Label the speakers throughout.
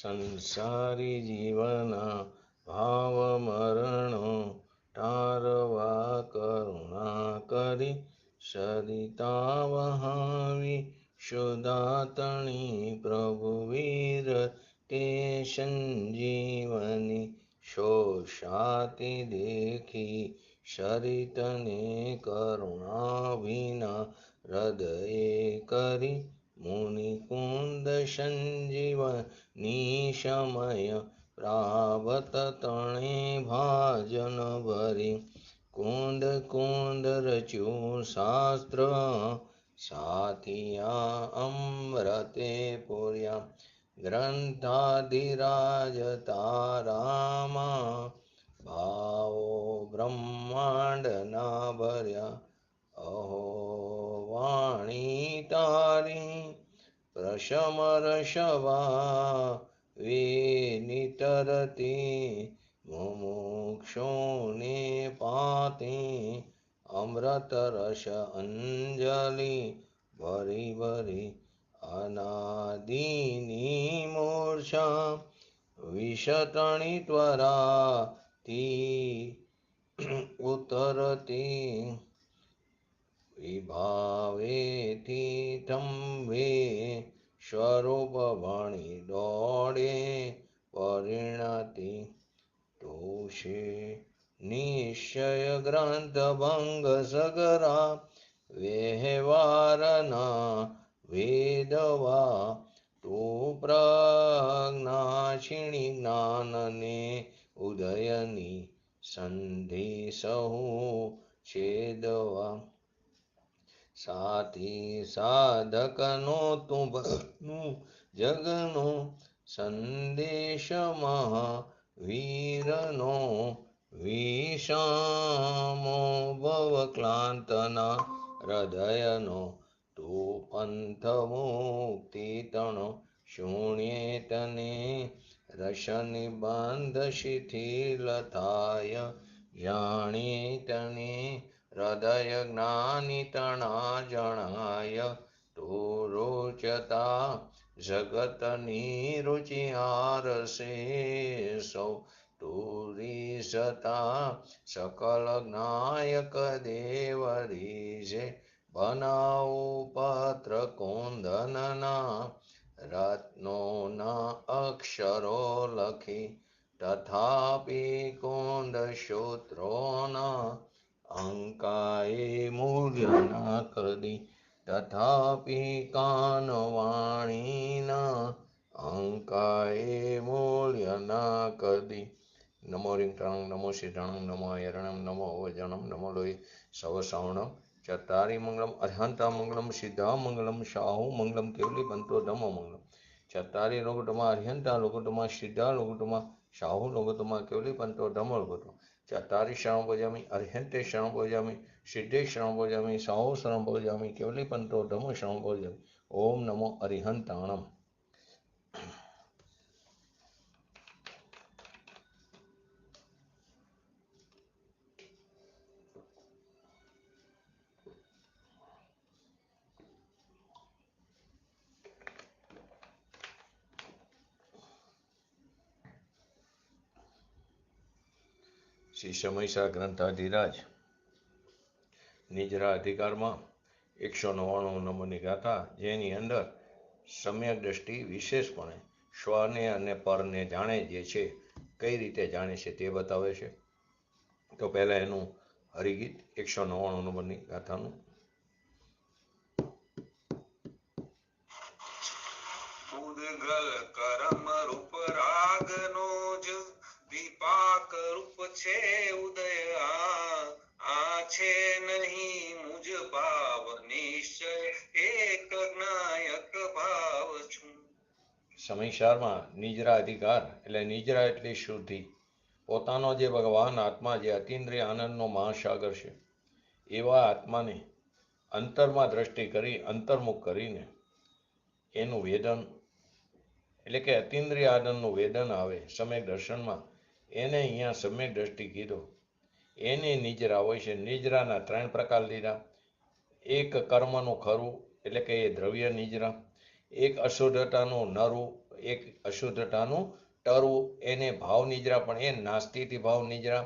Speaker 1: સંસારી જીવના ભાવ મરણો ટારવા કરુણા કરી સરિતા વહાવી શુદાતણી પ્રભુવીર તે સંજીવની શોષાતી દેખી સરિતને કરુણા વિના હૃદયે કરી મુનિકુંદ સંજીવની સમય પ્રાવત તણે ભાજન ભરી કુંદ કુંદ રચ્યું શાસ્ત્ર સાથિયા અમૃતે પૂર્યા ગ્રંથાધિરાજ તારામાં ભાવો બ્રહ્માંડના ભર્યા અહો વાણી તારી પ્રશમ રસવા વિનિતરતી મુમુક્ષુને પાતી અમૃત રસ અંજલિ ભરી ભરી અનાદિની મૂર્છા વિષતણી ત્વરાથી ઉતરતી વિભાવેથી થંભે સ્વરૂપ ભણી દોડે પરિણતિ તોષે નિશ્ચય ગ્રંથ ભંગ સગરા વ્યવહારના વેદવા તું પ્રજ્ઞાક્ષિણી જ્ઞાનને ઉદયની સંધિ સહુ છેદવા સાથી સાધકનો તું જગનો સંદેશ મહાવીરનો વિષામો ભવક્લાંતના હૃદયનો તું પંથ મુક્તિ તણો શૂન્યેતને રસ નિબંધ શિથિલ થાય જાણીએ તને હૃદય જ્ઞાની તણા જણાય તું રોચતા જગતની રુચિ આરસે સૌ તું રીસતા સકલ જ્ઞાયક દેવ રીજે બનાવું પત્ર કુંદનના રત્નોના અક્ષરો લખી તથાપી કુંદ સૂત્રોના અંકાએ મૂલ્ય ના કરી તથાપી કાનવાણીના અંકાએ મૂલ્ય ના કરી નમો રિંગટાણમ નમો સિદ્ધાણમ નમો હરણમ નમો વજણમ નમો લોહી સવસાવણમ ચતારી મંગલમ અર્હંતા મંગલમ સિદ્ધા મંગલમ શાહુ મંગલમ કેવલી બંતો ધમો મંગલમ ચતારી લોકોટમાં અર્હંતા લોકોટમાં સિદ્ધા લોકોટમાં શાહુ લોકોટમાં કેવલી બંતો ધમો લોકોટમાં ચતારી શરણ ભોજામી અર્હંતે શરણ ભોજામી સિદ્ધે શરણ ભોજામી શાહુ શરણ ભોજામી કેવલી બંતો ધમો શરણ ભોજામી ઓમ નમો અરિહંતાણમ. શ્રી સમયસા ગ્રંથાધિરાજ નિજરા અધિકારમાં 199 નંબરની ગાથા, જેની અંદર સમ્યક દ્રષ્ટિ વિશેષપણે સ્વને અને પરને જાણે જે છે, કઈ રીતે જાણે છે તે બતાવે છે. તો પહેલા એનું હરિગીત 199 નંબરની ગાથાનું.
Speaker 2: ઉદગલ કરમ રૂપ રાગનો જ વિપાક રૂપ છે ઉદય આ છે નહીં મુજ ભાવ નિશ્ચય એક જ્ઞાયક ભાવ છું.
Speaker 1: સમયસારમાં નિજરા અધિકાર એટલે નિજરા એટલે શુદ્ધિ, પોતાનો જે ભગવાન આત્મા જે અતિન્દ્રિય આનંદનો મહાસાગર છે એવા આત્માને અંતરમાં દ્રષ્ટિ કરી અંતર્મુખ કરીને એનું વેદન એટલે કે અતિન્દ્રિય આનંદનું વેદન આવે સમ્યક દર્શનમાં, એને અહીંયા સમ્યક દ્રષ્ટિ કીધો. એને નિજરા હોય છે. નિજરાના 3 પ્રકાર લીધા. એક કર્મનું ખરું એટલે કે એ દ્રવ્ય નિજરા, એક અશુદ્ધતાનું નરું એક અશુદ્ધતાનું ટરવું, એને ભાવ નિદ્રા, પણ એ નાસ્તિથી ભાવ નિદ્રા.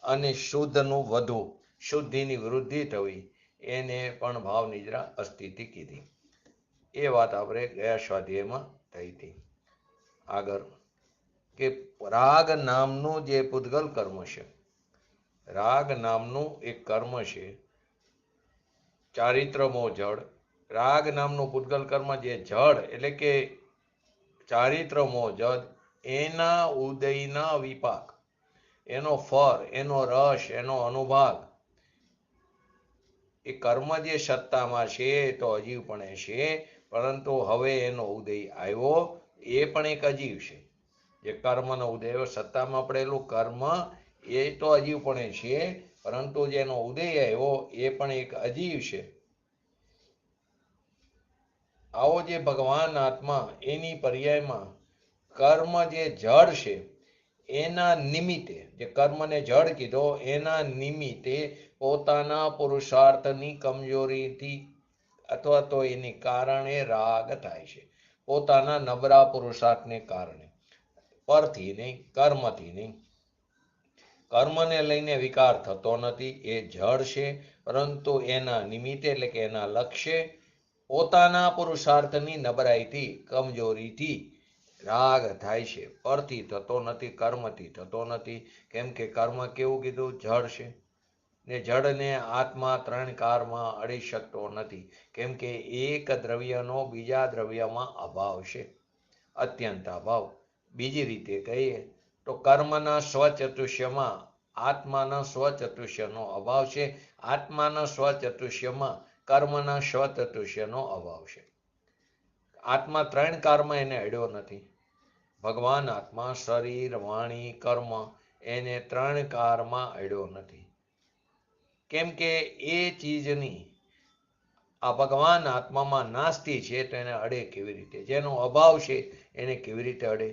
Speaker 1: અને શુદ્ધનું વધુ, શુદ્ધિની વૃદ્ધિ થવી, એને પણ ભાવ નિદ્રા અસ્થિતિ કીધી. એ વાત આપણે ગયા સ્વાધ્યાયમાં થઈ હતી. આગળ કે રાગ નામનું જે પૂતગલ કર્મ છે, રાગ નામનું એક કર્મ છે, ચારિત્રમો જડ. રાગ નામનું પૂતગલ કર્મ જે જડ એટલે કે ચારિત્રમો જડ, એના ઉદયના વિપાક, એનો ફર, એનો રસ, એનો અનુભાગ, એ કર્મ જે સત્તામાં છે તો અજીવપણે છે, પરંતુ હવે એનો ઉદય આવ્યો, એ પણ એક અજીવ છે. જે કર્મનો ઉદય, સત્તામાં પડેલું કર્મ એ તો અજીવપણે છે, પરંતુ જેનો ઉદય આવ્યો એ પણ એક અજીવ છે. આવો જે ભગવાન આત્મા, એની પર્યાયમાં કર્મ જે જડ છે એના નિમિત્તે, જે કર્મને જડ કીધો એના નિમિત્તે પોતાના પુરુષાર્થની કમજોરીથી અથવા તો એની કારણે રાગ થાય છે. પોતાના નબળા પુરુષાર્થને કારણે, પરથી નહીં, કર્મથી નહીં. કર્મને લઈને વિકાર થતો નથી, એ જડ છે, પરંતુ એના નિમિત્તે એટલે કે એના લક્ષ્ય પોતાના પુરુષાર્થની નબળાઈથી, કમજોરીથી રાગ થાય છે. પરથી થતો નથી, કર્મથી થતો નથી. કેમ કે કર્મ કેવું કીધું? જડ છે. ને જડને આત્મા ત્રણ કારમાં અડી શકતો નથી, કેમ કે એક દ્રવ્યનો બીજા દ્રવ્યમાં અભાવ છે, અત્યંત અભાવ. બીજી રીતે કહીએ તો કર્મના સ્વચતુષ્યમાં આત્માના સ્વચતુષ્યનો અભાવ છે, આત્માના સ્વચતુષ્યમાં કર્મના સ્વચતુષ્યનો અભાવ છે. આત્મા ત્રણ કારમાં એને અડ્યો નથી. ભગવાન આત્મા શરીર, વાણી, કર્મ, એને ત્રણ કારમાં અડ્યો નથી. કેમ કે એ ચીજની આ ભગવાન આત્મામાં નાસ્તિ છે, તો એને અડે કેવી રીતે? જેનો અભાવ છે એને કેવી રીતે અડે?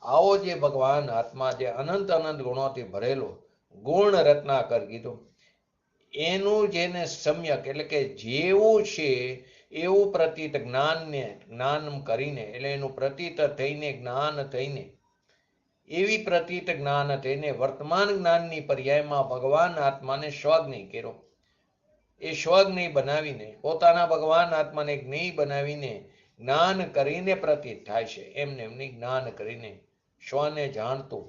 Speaker 1: આવો જે ભગવાન આત્મા, જે અનંત અનંત ગુણોથી ભરેલો, ગુણ રત્નાકર કીધું, એનું જેને સમ્યક એટલે કે જેવું છે એવું પ્રતીત જ્ઞાનને જ્ઞાન કરીને, એટલે એનું પ્રતીત થઈને, જ્ઞાન થઈને, એવી પ્રતીત જ્ઞાન થઈને વર્તમાન જ્ઞાનની પર્યાયમાં ભગવાન આત્માને સ્વજ્ઞેય કર્યો. એ સ્વજ્ઞેય બનાવીને, પોતાના ભગવાન આત્માને જ્ઞેય બનાવીને જ્ઞાન કરીને પ્રતીત થાય છે. એમને એમની જ્ઞાન કરીને સ્વને જાણતું,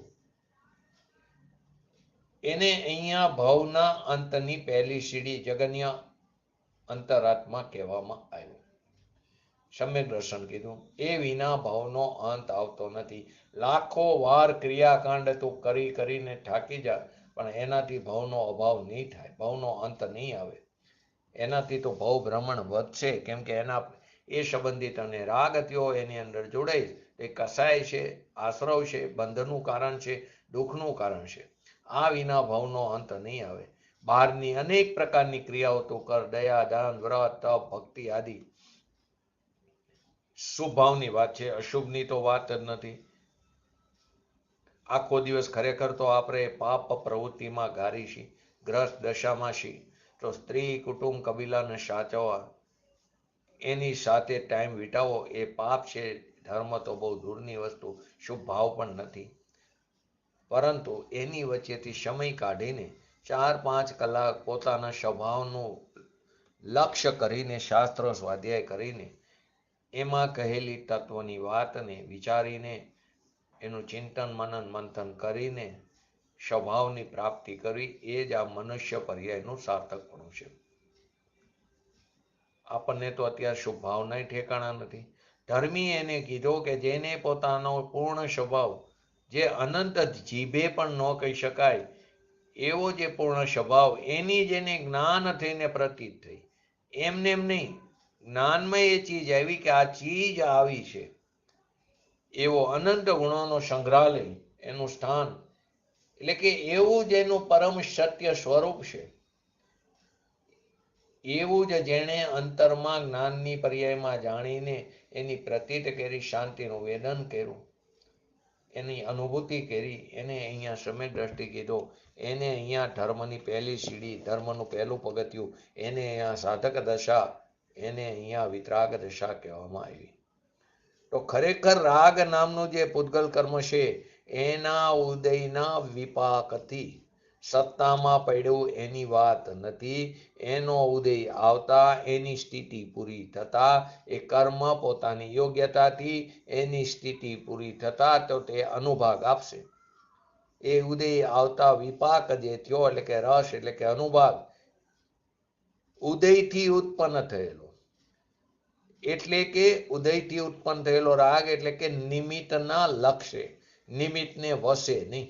Speaker 1: એને અહીંયા ભવના અંતની પહેલી સીડી જગન્ય અંતરાત્મા કહેવામાં આવ્યું. સમ્યક દર્શન કીધું. એ વિના ભવનો અંત આવતો નથી. લાખો વાર ક્રિયાકાંડ તું કરી કરીને થાકી જા, પણ એનાથી ભવનો અભાવ નહીં થાય, ભવનો અંત નહીં આવે. એનાથી તો ભવ ભ્રમણ વધશે, કેમ કે એના એ સંબંધિત અને રાગ થયો એની અંદર જોડાઈ, એ કસાય છે, આશ્રવ છે, બંધનું કારણ છે, દુઃખનું કારણ છે. આ વિના ભવનો અંત નહીં આવે. બહારની અનેક પ્રકારની ક્રિયાઓ તું કર, દયા, દાન, વ્રત, તપ, ભક્તિ આદિ, શુભ ભાવની વાત છે, અશુભની તો વાત જ નથી. આખો દિવસ ખરેખર તો આપણે પાપ પ્રવૃત્તિમાં ગારી છીએ, ગ્રસ્ત દશામાં છીએ, તો સ્ત્રી, કુટુંબ, કબીલાને સાચવવા, એની સાથે ટાઈમ વિતાવો એ પાપ છે. ધર્મ તો બહુ દૂરની વસ્તુ, શુભ ભાવ પણ નથી. પરંતુ એની વચ્ચેથી સમય કાઢીને 4-5 કલાક પોતાના સ્વભાવનું લક્ષ્ય કરીને, શાસ્ત્રો સ્વાધ્યાય કરીને, એમાં કહેલી તત્વની વાતને વિચારીને, એનું ચિંતન મનન મંથન કરીને સ્વભાવની પ્રાપ્તિ કરવી, એ જ આ મનુષ્ય પર્યાયનું સાર્થકપણું છે. આપણને તો અત્યારે શુભ ભાવના ઠેકાણા નથી. ધર્મી એને કીધો કે જેને પોતાનો પૂર્ણ સ્વભાવ, જે અનંત જીભે પણ ન કહી શકાય એવો જે પૂર્ણ સ્વભાવ, એની જેને જ્ઞાન થઈને પ્રતીત થઈ, એમને એમ નહીં, જ્ઞાનમાં એ ચીજ આવી કે આ ચીજ આવી છે, એવો અનંત ગુણોનો સંગ્રહાલય એનું સ્થાન, એટલે કે એવું જ એનું પરમ સત્ય સ્વરૂપ છે. એવું જ જેણે અંતરમાં જ્ઞાનની પર્યાયમાં જાણીને એની પ્રતીત કરી, શાંતિનું વેદન કર્યું, એની અનુભૂતિ કરી, એને અહીંયા સમ્યક દ્રષ્ટિ કીધો, એને અહીંયા ધર્મની પહેલી સીડી, ધર્મનું પહેલું પગથિયું, એને અહીંયા સાધક દશા, એને અહીંયા વિતરાગ દશા કહેવામાં આવી. તો ખરેખર રાગ નામનું જે પૂતગલ કર્મ છે એના ઉદયના વિપાકથી સત્તામાં પડ્યું એની વાત નથી. એનો ઉદય આવતા એની સ્થિતિ પૂરી થતા એ કર્મ પોતાની યોગ્યતાથી એની સ્થિતિ પૂરી થતા તો તે અનુભાગ આપશે. એ ઉદય આવતા વિપાક જે થયો એટલે કે રસ એટલે કે અનુભાગ ઉદયથી ઉત્પન્ન થયેલો, એટલે કે ઉદયથી ઉત્પન્ન થયેલો રાગ એટલે કે નિમિત્તના લક્ષે, નિમિત્તને વશે નહીં.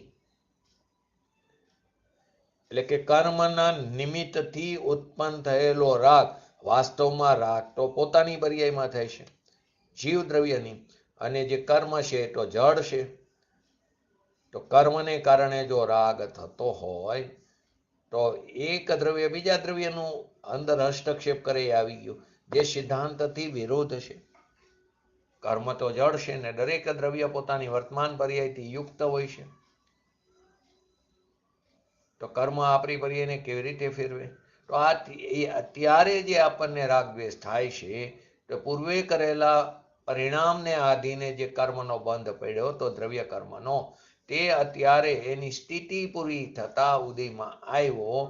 Speaker 1: એટલે કે કર્મના નિમિત્તથી ઉત્પન્ન થયેલો રાગ વાસ્તવમાં રાગ તો પોતાની પર્યાયમાં થાય છે, જીવ દ્રવ્યની, અને જે કર્મ છે તો જડ છે. તો કર્મને કારણે જો રાગ થતો હોય તો એક દ્રવ્ય બીજા દ્રવ્યનું અંદર હસ્તક્ષેપ કરે આવી ગયું, જે સિદ્ધાંતથી વિરોધ છે. કર્મ તો જડ છે ને દરેક દ્રવ્ય પોતાની વર્તમાન પર્યાયથી યુક્ત હોય છે. તો કર્મ આપણી પર્યાયને કેવી રીતે ફેરવે? તો અત્યારે જે આપણને રાગ દ્વેષ થાય છે તો પૂર્વે કરેલા પરિણામને આધીને જે કર્મનો બંધ પડ્યો તો દ્રવ્ય કર્મનો, તે અત્યારે એની સ્થિતિ પૂરી થતા ઉદયમાં આવ્યો.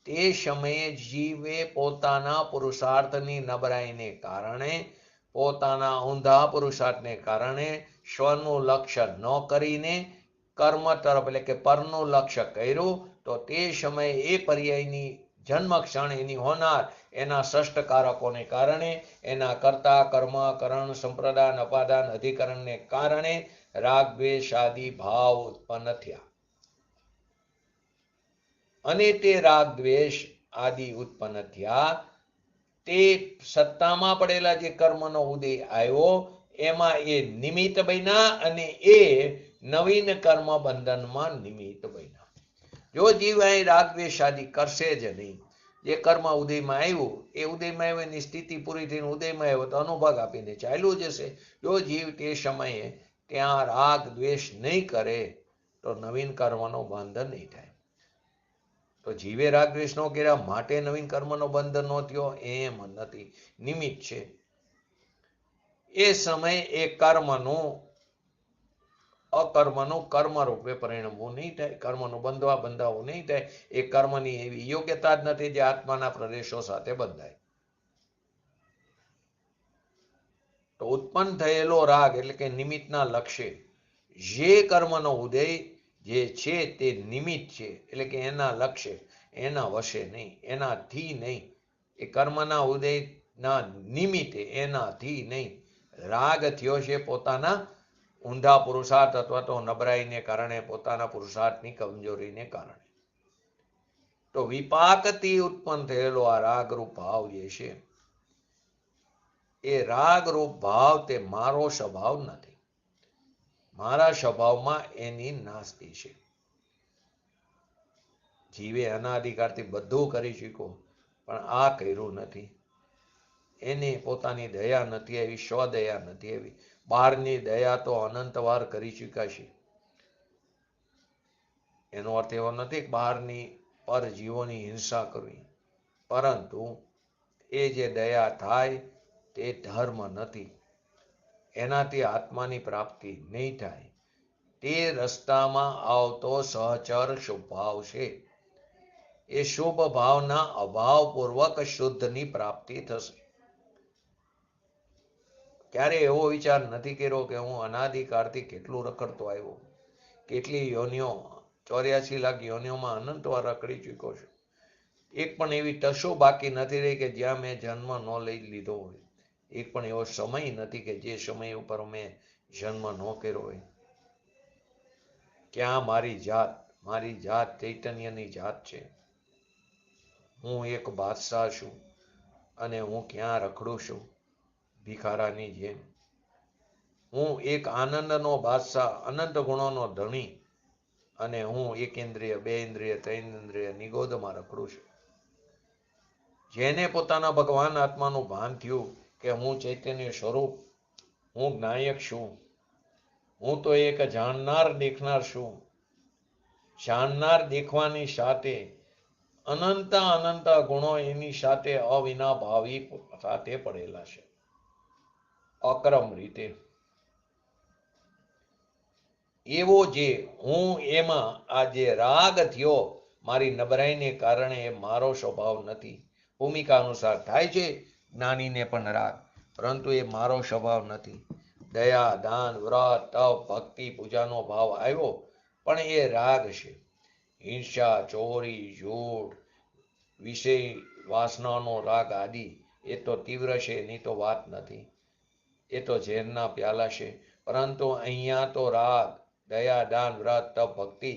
Speaker 1: તે સમયે જીવે પોતાના પુરુષાર્થની નબળાઈને કારણે, પોતાના ઊંધા પુરુષાર્થને કારણે સ્વનું લક્ષ્ય ન કરીને કર્મ તરફ એટલે કે પરનું લક્ષ્ય કર્યું. તો તે સમયે એ પર્યાયની જન્મ ક્ષણ એની હોનાર એના ષષ્ઠકારકોને કારણે, એના કર્તા કર્મ કરણ સંપ્રદાન અપાદાન અધિકરણને કારણે રાગ દ્વેષ આદિ ભાવ ઉત્પન્ન થયા. અને તે રાગ દ્વેષ આદિ ઉત્પન્ન થયા તે સત્તામાં પડેલા જે કર્મનો ઉદય આવ્યો એમાં એ નિમિત્ત બન્યા અને એ નવીન કર્મ બંધનમાં નિમિત્ત બન્યા. જો જીવ અહીં રાગ દ્વેષ આદિ કરશે જ નહીં, જે કર્મ ઉદયમાં આવ્યું એ ઉદયમાં આવ્યો એની સ્થિતિ પૂરી થઈને ઉદયમાં આવ્યો તો અનુભાગ આપીને ચાલ્યું જશે. જો જીવ તે સમયે ત્યાં રાગ દ્વેષ નહીં કરે તો નવીન કર્મનો બંધ નહીં થાય. તો જીવે રાગ દ્વેષ ન કર્યા માટે નવીન કર્મનો બંધ ન થયો એમ નથી, નિમિત્ત છે. એ સમય એ કર્મનું અકર્મનું કર્મ રૂપે પરિણમવું નહીં થાય, કર્મનું બંધાવું નહીં થાય. એ કર્મની એવી યોગ્યતા જ નથી જે આત્માના પ્રદેશો સાથે બંધાય. તો ઉત્પન્ન થયેલો રાગ એટલે કે નિમિત્તના લક્ષ્ય જે કર્મનો ઉદય જે છે તે નિમિત્ત છે, એટલે કે એના લક્ષ્ય, એના વશે નહીં, એનાથી નહીં. એ કર્મના ઉદયના નિમિત્તે એનાથી નહીં રાગ થયો છે પોતાના ઊંધા પુરુષાર્થ અથવા તો નબળાઈને કારણે, પોતાના પુરુષાર્થની કમજોરીને કારણે. તો વિપાકથી ઉત્પન્ન થયેલો આ રાગરૂપ ભાવ જે છે એ રાગરૂપ ભાવ તે મારો સ્વભાવ નથી. મારા સ્વભાવમાં એની નાસ્તી છે. જીવે અનાદિકાળથી બધું કરી શીખો પણ આ કર્યું નથી. એને પોતાની દયા નથી આવી, સ્વદયા નથી આવી. બહારની દયા તો અનંતવાર કરી ચૂક્યા. એનો અર્થ એવો નથી કે બહારની પર જીવોની હિંસા કરવી, પરંતુ એ જે દયા થાય તે ધર્મ નથી, એનાથી આત્માની પ્રાપ્તિ નહીં થાય. તે રસ્તામાં આવતો સહચર શુભ ભાવ છે. એ શુભ ભાવના અભાવપૂર્વક શુદ્ધની પ્રાપ્તિ થશે. ક્યારે એવો વિચાર નથી કર્યો કે હું અનાદિકાળથી કેટલું રખડતો આવ્યો, કેટલી યોનિઓ, 84 લાખ યોનિઓમાં અનંતવાર રખડી ચૂક્યો છું. એક પણ એવી ટશો બાકી નથી રહી કે જ્યાં મેં જન્મ ન લઈ લીધો હોય. એક પણ એવો સમય નથી કે જે સમય ઉપર મેં જન્મ ન કર્યો હોય. ક્યાં મારી જાત ચૈતન્યની જાત છે. હું એક બાદશાહ છું અને હું ક્યાં રખડું છું ભિખારાની જેમ. હું એક આનંદનો બાદશાહ, અનંત ગુણોનો ધણી, અને હું એક ઇન્દ્રિય, બે ઇન્દ્રિય, ત્રણ ઇન્દ્રિય નિગોદમાં રખડું છું. જેને પોતાના ભગવાન આત્માનું ભાન થયું કે હું ચૈતન્ય સ્વરૂપ, હું જ્ઞાયક છું, હું તો એક જાણનાર દેખનાર છું. જાણનાર દેખવાની સાથે અનંત ગુણો એની સાથે અવિનાભાવી સાથે પડેલા છે, અક્રમ રીતે. એવો જે હું એમાં આ જે રાગ થયો મારી નબળાઈને કારણે એ મારો સ્વભાવ નથી. ભૂમિકા અનુસાર થાય છે જ્ઞાનીને પણ રાગ, પરંતુ એ મારો સ્વભાવ નથી. દયા, દાન, વ્રત, તપ, ભક્તિ, પૂજાનો ભાવ આવ્યો, પણ એ રાગ છે. હિંસા, ચોરી, ઝૂઠ, વિષય વાસનાનો રાગ આદિ એ તો તીવ્ર છે, એની તો વાત નથી. એ તો ઝેરના પ્યાલા છે. પરંતુ અહીંયા તો રાગ, દયા, દાન, વ્રત, તપ, ભક્તિ,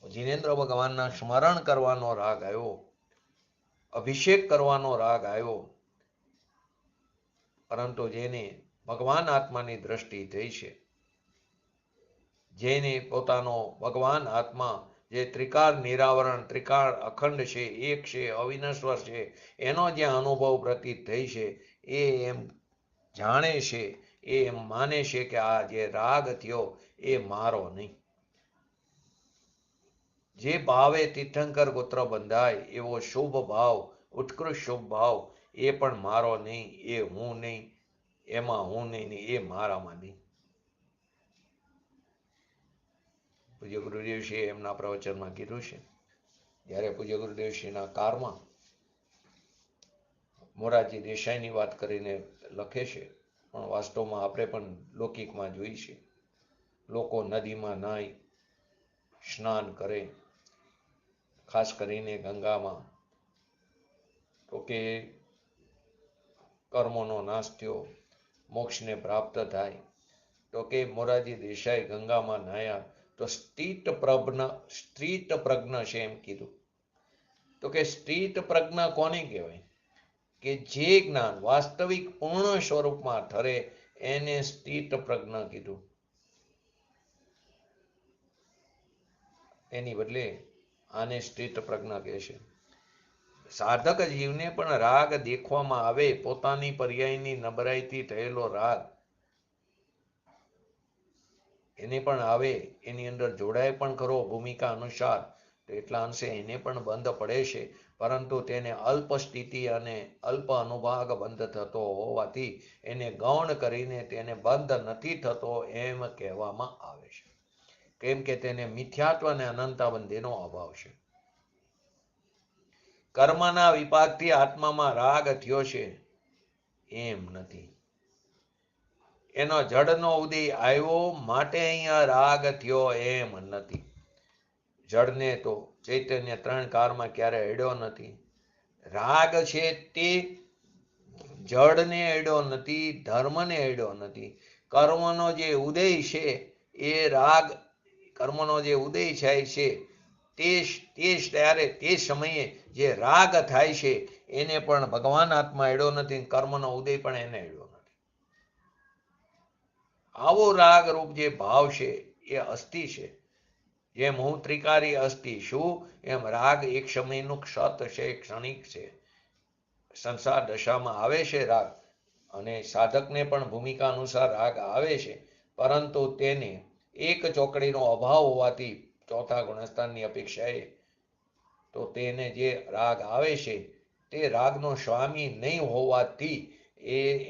Speaker 1: જીનેન્દ્ર ભગવાનના સ્મરણ કરવાનો રાગ આવ્યો, અભિષેક કરવાનો રાગ આવ્યો. પરંતુ જેને ભગવાન આત્માની દ્રષ્ટિ થઈ છે, જેને પોતાનો ભગવાન આત્મા જે ત્રિકાર નિરાવરણ, ત્રિકાર અખંડ છે, એક છે, અવિનશ્વર છે, એનો જ્યાં અનુભવ પ્રતીત થઈ છે, એ એમ જાણે છે, એ એમ માને છે કે આ જે રાગ થયો એ મારો નહીં. જે ભાવે તીર્થંકર ગોત્ર બંધાય એવો શુભ ભાવ, ઉત્કૃષ્ટ શુભ ભાવ, એ પણ મારો નહીં, એ હું નહીં, એમાં હું નહીં, એ મારામાં નહીં. પૂજ્ય ગુરુદેવશ્રીએ એમના પ્રવચનમાં કીધું છે, જ્યારે પૂજ્ય ગુરુદેવશ્રીના કારમાં મોરારજી દેસાઈની વાત કરીને લખે છે, પણ વાસ્તવમાં આપણે પણ લૌકિકમાં જોઈ છે. લોકો નદીમાં નાય, સ્નાન કરે, ખાસ કરીને ગંગામાં, તો કે કર્મોનો નાશ થયો, મોક્ષને પ્રાપ્ત થાય. તો કે મોરારજી દેસાઈ ગંગામાં નાયા તો સ્થિત પ્રજ્ઞ છે એમ કીધું. તો કે સ્થિત પ્રજ્ઞા કોને કહેવાય? કે જે જ્ઞાન વાસ્તવિક પૂર્ણ સ્વરૂપમાં ઠરે એને સ્થિત પ્રજ્ઞ કીધું. એની બદલે આને સ્થિત પ્રજ્ઞ કહે છે. સાધક જીવને પણ રાગ દેખવામાં આવે, પોતાની પર્યાયની નબળાઈથી થયેલો રાગ એને પણ આવે, એની અંદર જોડાય પણ ખરો ભૂમિકા અનુસાર, તો એટલા અંશે એને પણ બંધ પડે છે. પરંતુ તેને અલ્પ સ્થિતિ અને અલ્પ અનુભાગ બંધ થતો હોવાથી એને ગૌણ કરીને તેને બંધ નથી થતો એમ કહેવામાં આવે છે. કેમ કે તેને મિથ્યાત્વ અને અનંતાબંધીનો અભાવ છે. કર્મના વિપાકથી આત્મામાં રાગ થયો છે એમ નથી. એનો જડનો ઉદય આવ્યો માટે અહીંયા રાગ થયો એમ નથી. જડને તો ચૈતન્ય 3 કારમાં ક્યારે અડ્યો નથી. રાગ છે તે જડને અડ્યો નથી, ધર્મને અડ્યો નથી. કર્મનો જે ઉદય છે એ રાગ, કર્મનો જે ઉદય થાય છે તે સમયે જે રાગ થાય છે એને પણ ભગવાન આત્મા અડ્યો નથી, કર્મનો ઉદય પણ એને અડ્યો નથી. આવો રાગ રૂપ જે ભાવ છે એ અસ્થિ છે. જેમ હું ત્રિકારી અસ્થિ છું, એમ રાગ એક સમયનું ક્ષત છે, ક્ષણિક છે. સંસાર દશામાં આવે છે રાગ, અને સાધકને પણ ભૂમિકા અનુસાર રાગ આવે છે. પરંતુ તેને એક ચોકડીનો અભાવ હોવાથી, ચોથા ગુણસ્થાનની અપેક્ષાએ, તો તેને જે રાગ આવે છે તે રાગનો સ્વામી નહીં હોવાથી,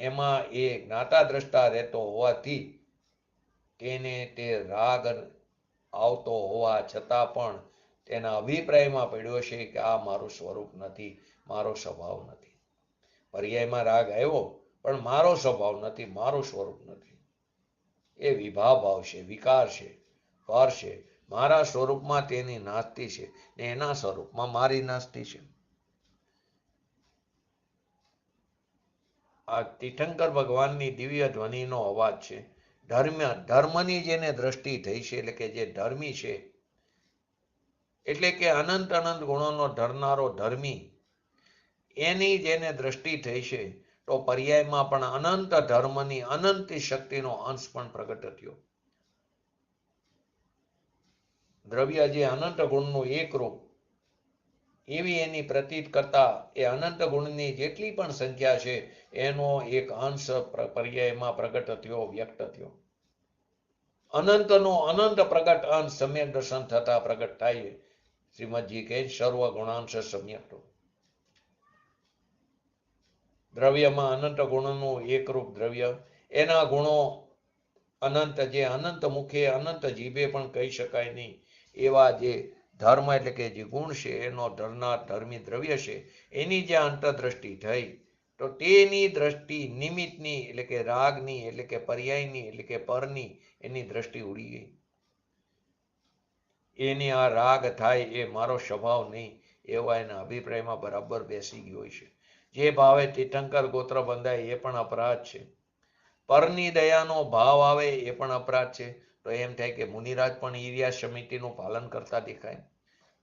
Speaker 1: એમાં એ જ્ઞાતા દ્રષ્ટા રહેતો હોવાથી તેને તે રાગ આવતો હોવા છતાં પણ તેના અભિપ્રાયમાં પડ્યો છે કે આ મારું સ્વરૂપ નથી, મારો સ્વભાવ નથી. પર્યાયમાં રાગ આવ્યો પણ મારો સ્વભાવ નથી, મારું સ્વરૂપ નથી. એ વિભાવ ભાવ છે, વિકાર છે, પર છે. મારા સ્વરૂપમાં તેની નાસ્તિ છે ને એના સ્વરૂપમાં મારી નાસ્તિ છે. આ તીર્થંકર ભગવાનની દિવ્ય ધ્વનિનો અવાજ છે. ધર્મની જેને દ્રષ્ટિ થઈ છે, એટલે કે જે ધર્મી છે, એટલે કે અનંત ગુણોનો ધરનારો ધર્મી, એની જેને દ્રષ્ટિ થઈ છે, તો પર્યાયમાં પણ અનંત ધર્મની અનંત શક્તિનો અંશ પણ પ્રગટ થયો. દ્રવ્ય જે અનંત ગુણનું એક રૂપ, એવી એની પ્રતીત કરતા એ અનંત ગુણની જેટલી પણ સંખ્યા છે એનો એક અંશ પર્યાયમાં પ્રગટ થયો, વ્યક્ત થયો. અનંતનો અનંત પ્રગટ અંશ સમ્યક દર્શન થતા પ્રગટ થાય. શ્રીમદજી કહે સર્વ ગુણાંશ સમ્યક્તો. દ્રવ્યમાં અનંત ગુણનું એકરૂપ દ્રવ્ય, એના ગુણો અનંત, જે અનંત મુખે અનંત જીભે પણ કહી શકાય નહીં એવા જે ધર્મ એટલે કે જે ગુણ છે, એનો ધરનાર ધર્મી દ્રવ્ય છે, એની જે અંતરદ્રષ્ટિ થઈ તો તેની દ્રષ્ટિ નિમિત્તની એટલે કે રાગની એટલે કે પર્યાયની એટલે કે પરની એની દ્રષ્ટિ ઉડી ગઈ. એની આ રાગ થાય એ મારો સ્વભાવ નહીં એવા એના અભિપ્રાયમાં બરાબર બેસી ગયો હોય છે. જે ભાવે તીર્થંકર ગોત્ર બંધાય એ પણ અપરાધ છે. પરની દયાનો ભાવ આવે એ પણ અપરાધ છે. તો એમ થાય કે મુનિરાજ પણ ઈર્યા સમિતિનું પાલન કરતા દેખાય,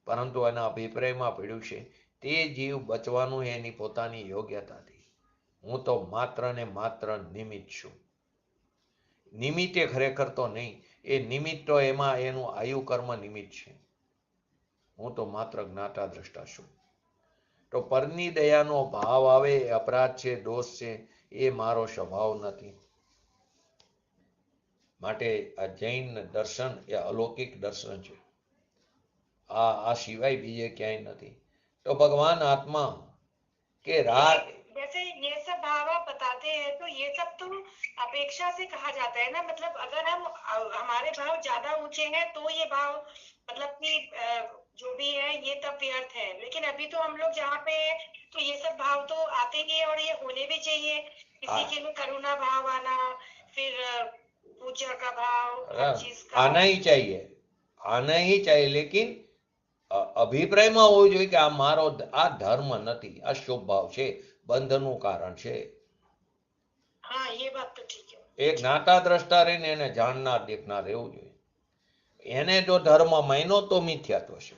Speaker 1: પરંતુ એના અભિપ્રાયમાં પડ્યું છે તે જીવ બચવાનું એની પોતાની યોગ્યતાથી. હું તો માત્ર ને માત્ર નિમિત્ત છું. નિમિત્તે ખરેખર તો નહીં, એ નિમિત્ત તો એમાં એનું આયુ કર્મ નિમિત્ત છે. હું તો માત્ર જ્ઞાતા દ્રષ્ટા છું. તો પરની દયાનો ભાવ આવે એ અપરાધ છે, દોષ છે, એ મારો સ્વભાવ નથી. માટે આ જૈન દર્શન એ અલૌકિક દર્શન છે. આ સિવાય બીજે ક્યાંય નથી. તો ભગવાન આત્મા કે રાગ,
Speaker 3: जैसे ये सब भाव आप बताते हैं तो ये सब तो अपेक्षा से कहा जाता है ना, मतलब अगर हम हमारे भाव ज्यादा ऊंचे हैं तो ये भाव मतलब कि जो भी है ये तब व्यर्थ है, लेकिन अभी तो हम लोग जहाँ पे हैं तो ये सब भाव तो आते ही हैं और ये होने भी चाहिए. किसी के में करुणा भाव आना, फिर पूजा का भाव, हर चीज का
Speaker 1: आना ही चाहिए, आना ही चाहिए, लेकिन અભિપ્રાયમાં હોવું જોઈએ કે આ મારો આ ધર્મ નથી, આ શુભ ભાવ છે, બંધનનું કારણ છે.
Speaker 3: हाँ ये बात तो ठीक है.
Speaker 1: એ જ્ઞાતા દ્રષ્ટા રહીને એને જાણનાર દેખનાર રહેવું જોઈએ. એને જો ધર્મ માન્યો તો મિથ્યાત્વ છે.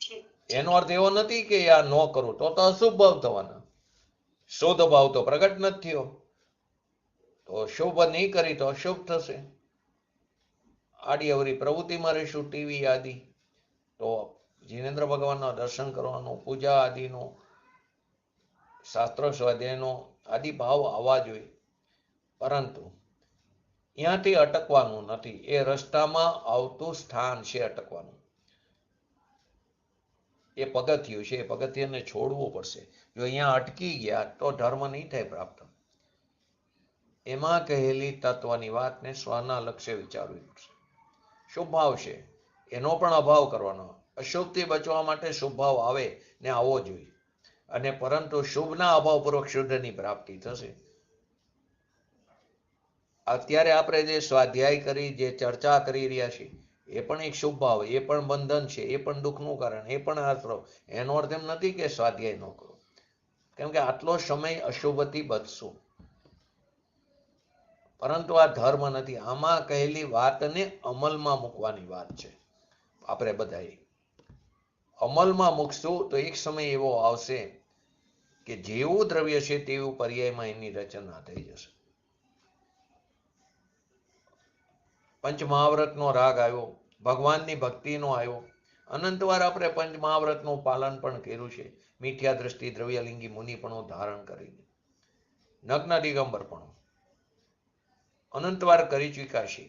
Speaker 3: ठीक.
Speaker 1: એનો અર્થ એવો નથી કે આ ન કરું તો અશુભ ભાવ થવાના. શુદ્ધ ભાવ તો પ્રગટ નથી થયો, તો શુભ નહીં કરી તો અશુભ થશે. આડી અવરી પ્રવૃત્તિમાં રહીશું, ટીવી આદિ, તો જીનેન્દ્ર ભગવાનના દર્શન કરવાનો, પૂજા આદિનો, શાસ્ત્ર સ્વાધ્યાયનો આદિ ભાવ આવવા જોઈએ. પરંતુ ત્યાંથી અટકવાનું નથી. એ રસ્તામાં આવતું સ્થાન છે અટકવાનું. એ પગથિયું છે, એ પગથિયાને છોડવું પડશે. જો અહીંયા અટકી ગયા તો ધર્મ નહીં થાય પ્રાપ્ત. એમાં કહેલી તત્વની વાતને સ્વના લક્ષ્ય વિચારવી પડશે. શુભ ભાવ છે એનો પણ અભાવ કરવાનો. અશુભથી બચવા માટે શુભ ભાવ આવે ને આવવો જોઈએ, અને પરંતુ શુભના અભાવપૂર્વક શુદ્ધની પ્રાપ્તિ થશે. અત્યારે આપણે જે સ્વાધ્યાય કરી, જે ચર્ચા કરી રહ્યા છીએ, એ પણ એક શુભ ભાવ, એ પણ બંધન છે, એ પણ દુઃખનું કારણ, એ પણ આશ્રવ. એનો અર્થ એમ નથી કે સ્વાધ્યાય ન કરો, કેમ કે આટલો સમય અશુભથી બચશું. પરંતુ આ ધર્મ નથી. આમાં કહેલી વાતને અમલમાં મૂકવાની વાત છે. આપણે બધાએ અમલમાં મૂકશું તો એક સમય એવો આવશે કે જેવું દ્રવ્ય છે તેવું પર્યાયમાં એની રચના થઈ જશે. પંચમહાવ્રતનો રાગ આવ્યો, ભગવાનની ભક્તિનો આવ્યો. અનંતવાર આપણે પંચમહાવ્રતનું પાલન પણ કર્યું છે. મીઠ્યા દ્રષ્ટિ દ્રવ્યલિંગી મુનિપણું ધારણ કરીને નગ્ન દિગંબર પણ અનંતવાર કરી ચૂક્યા છે.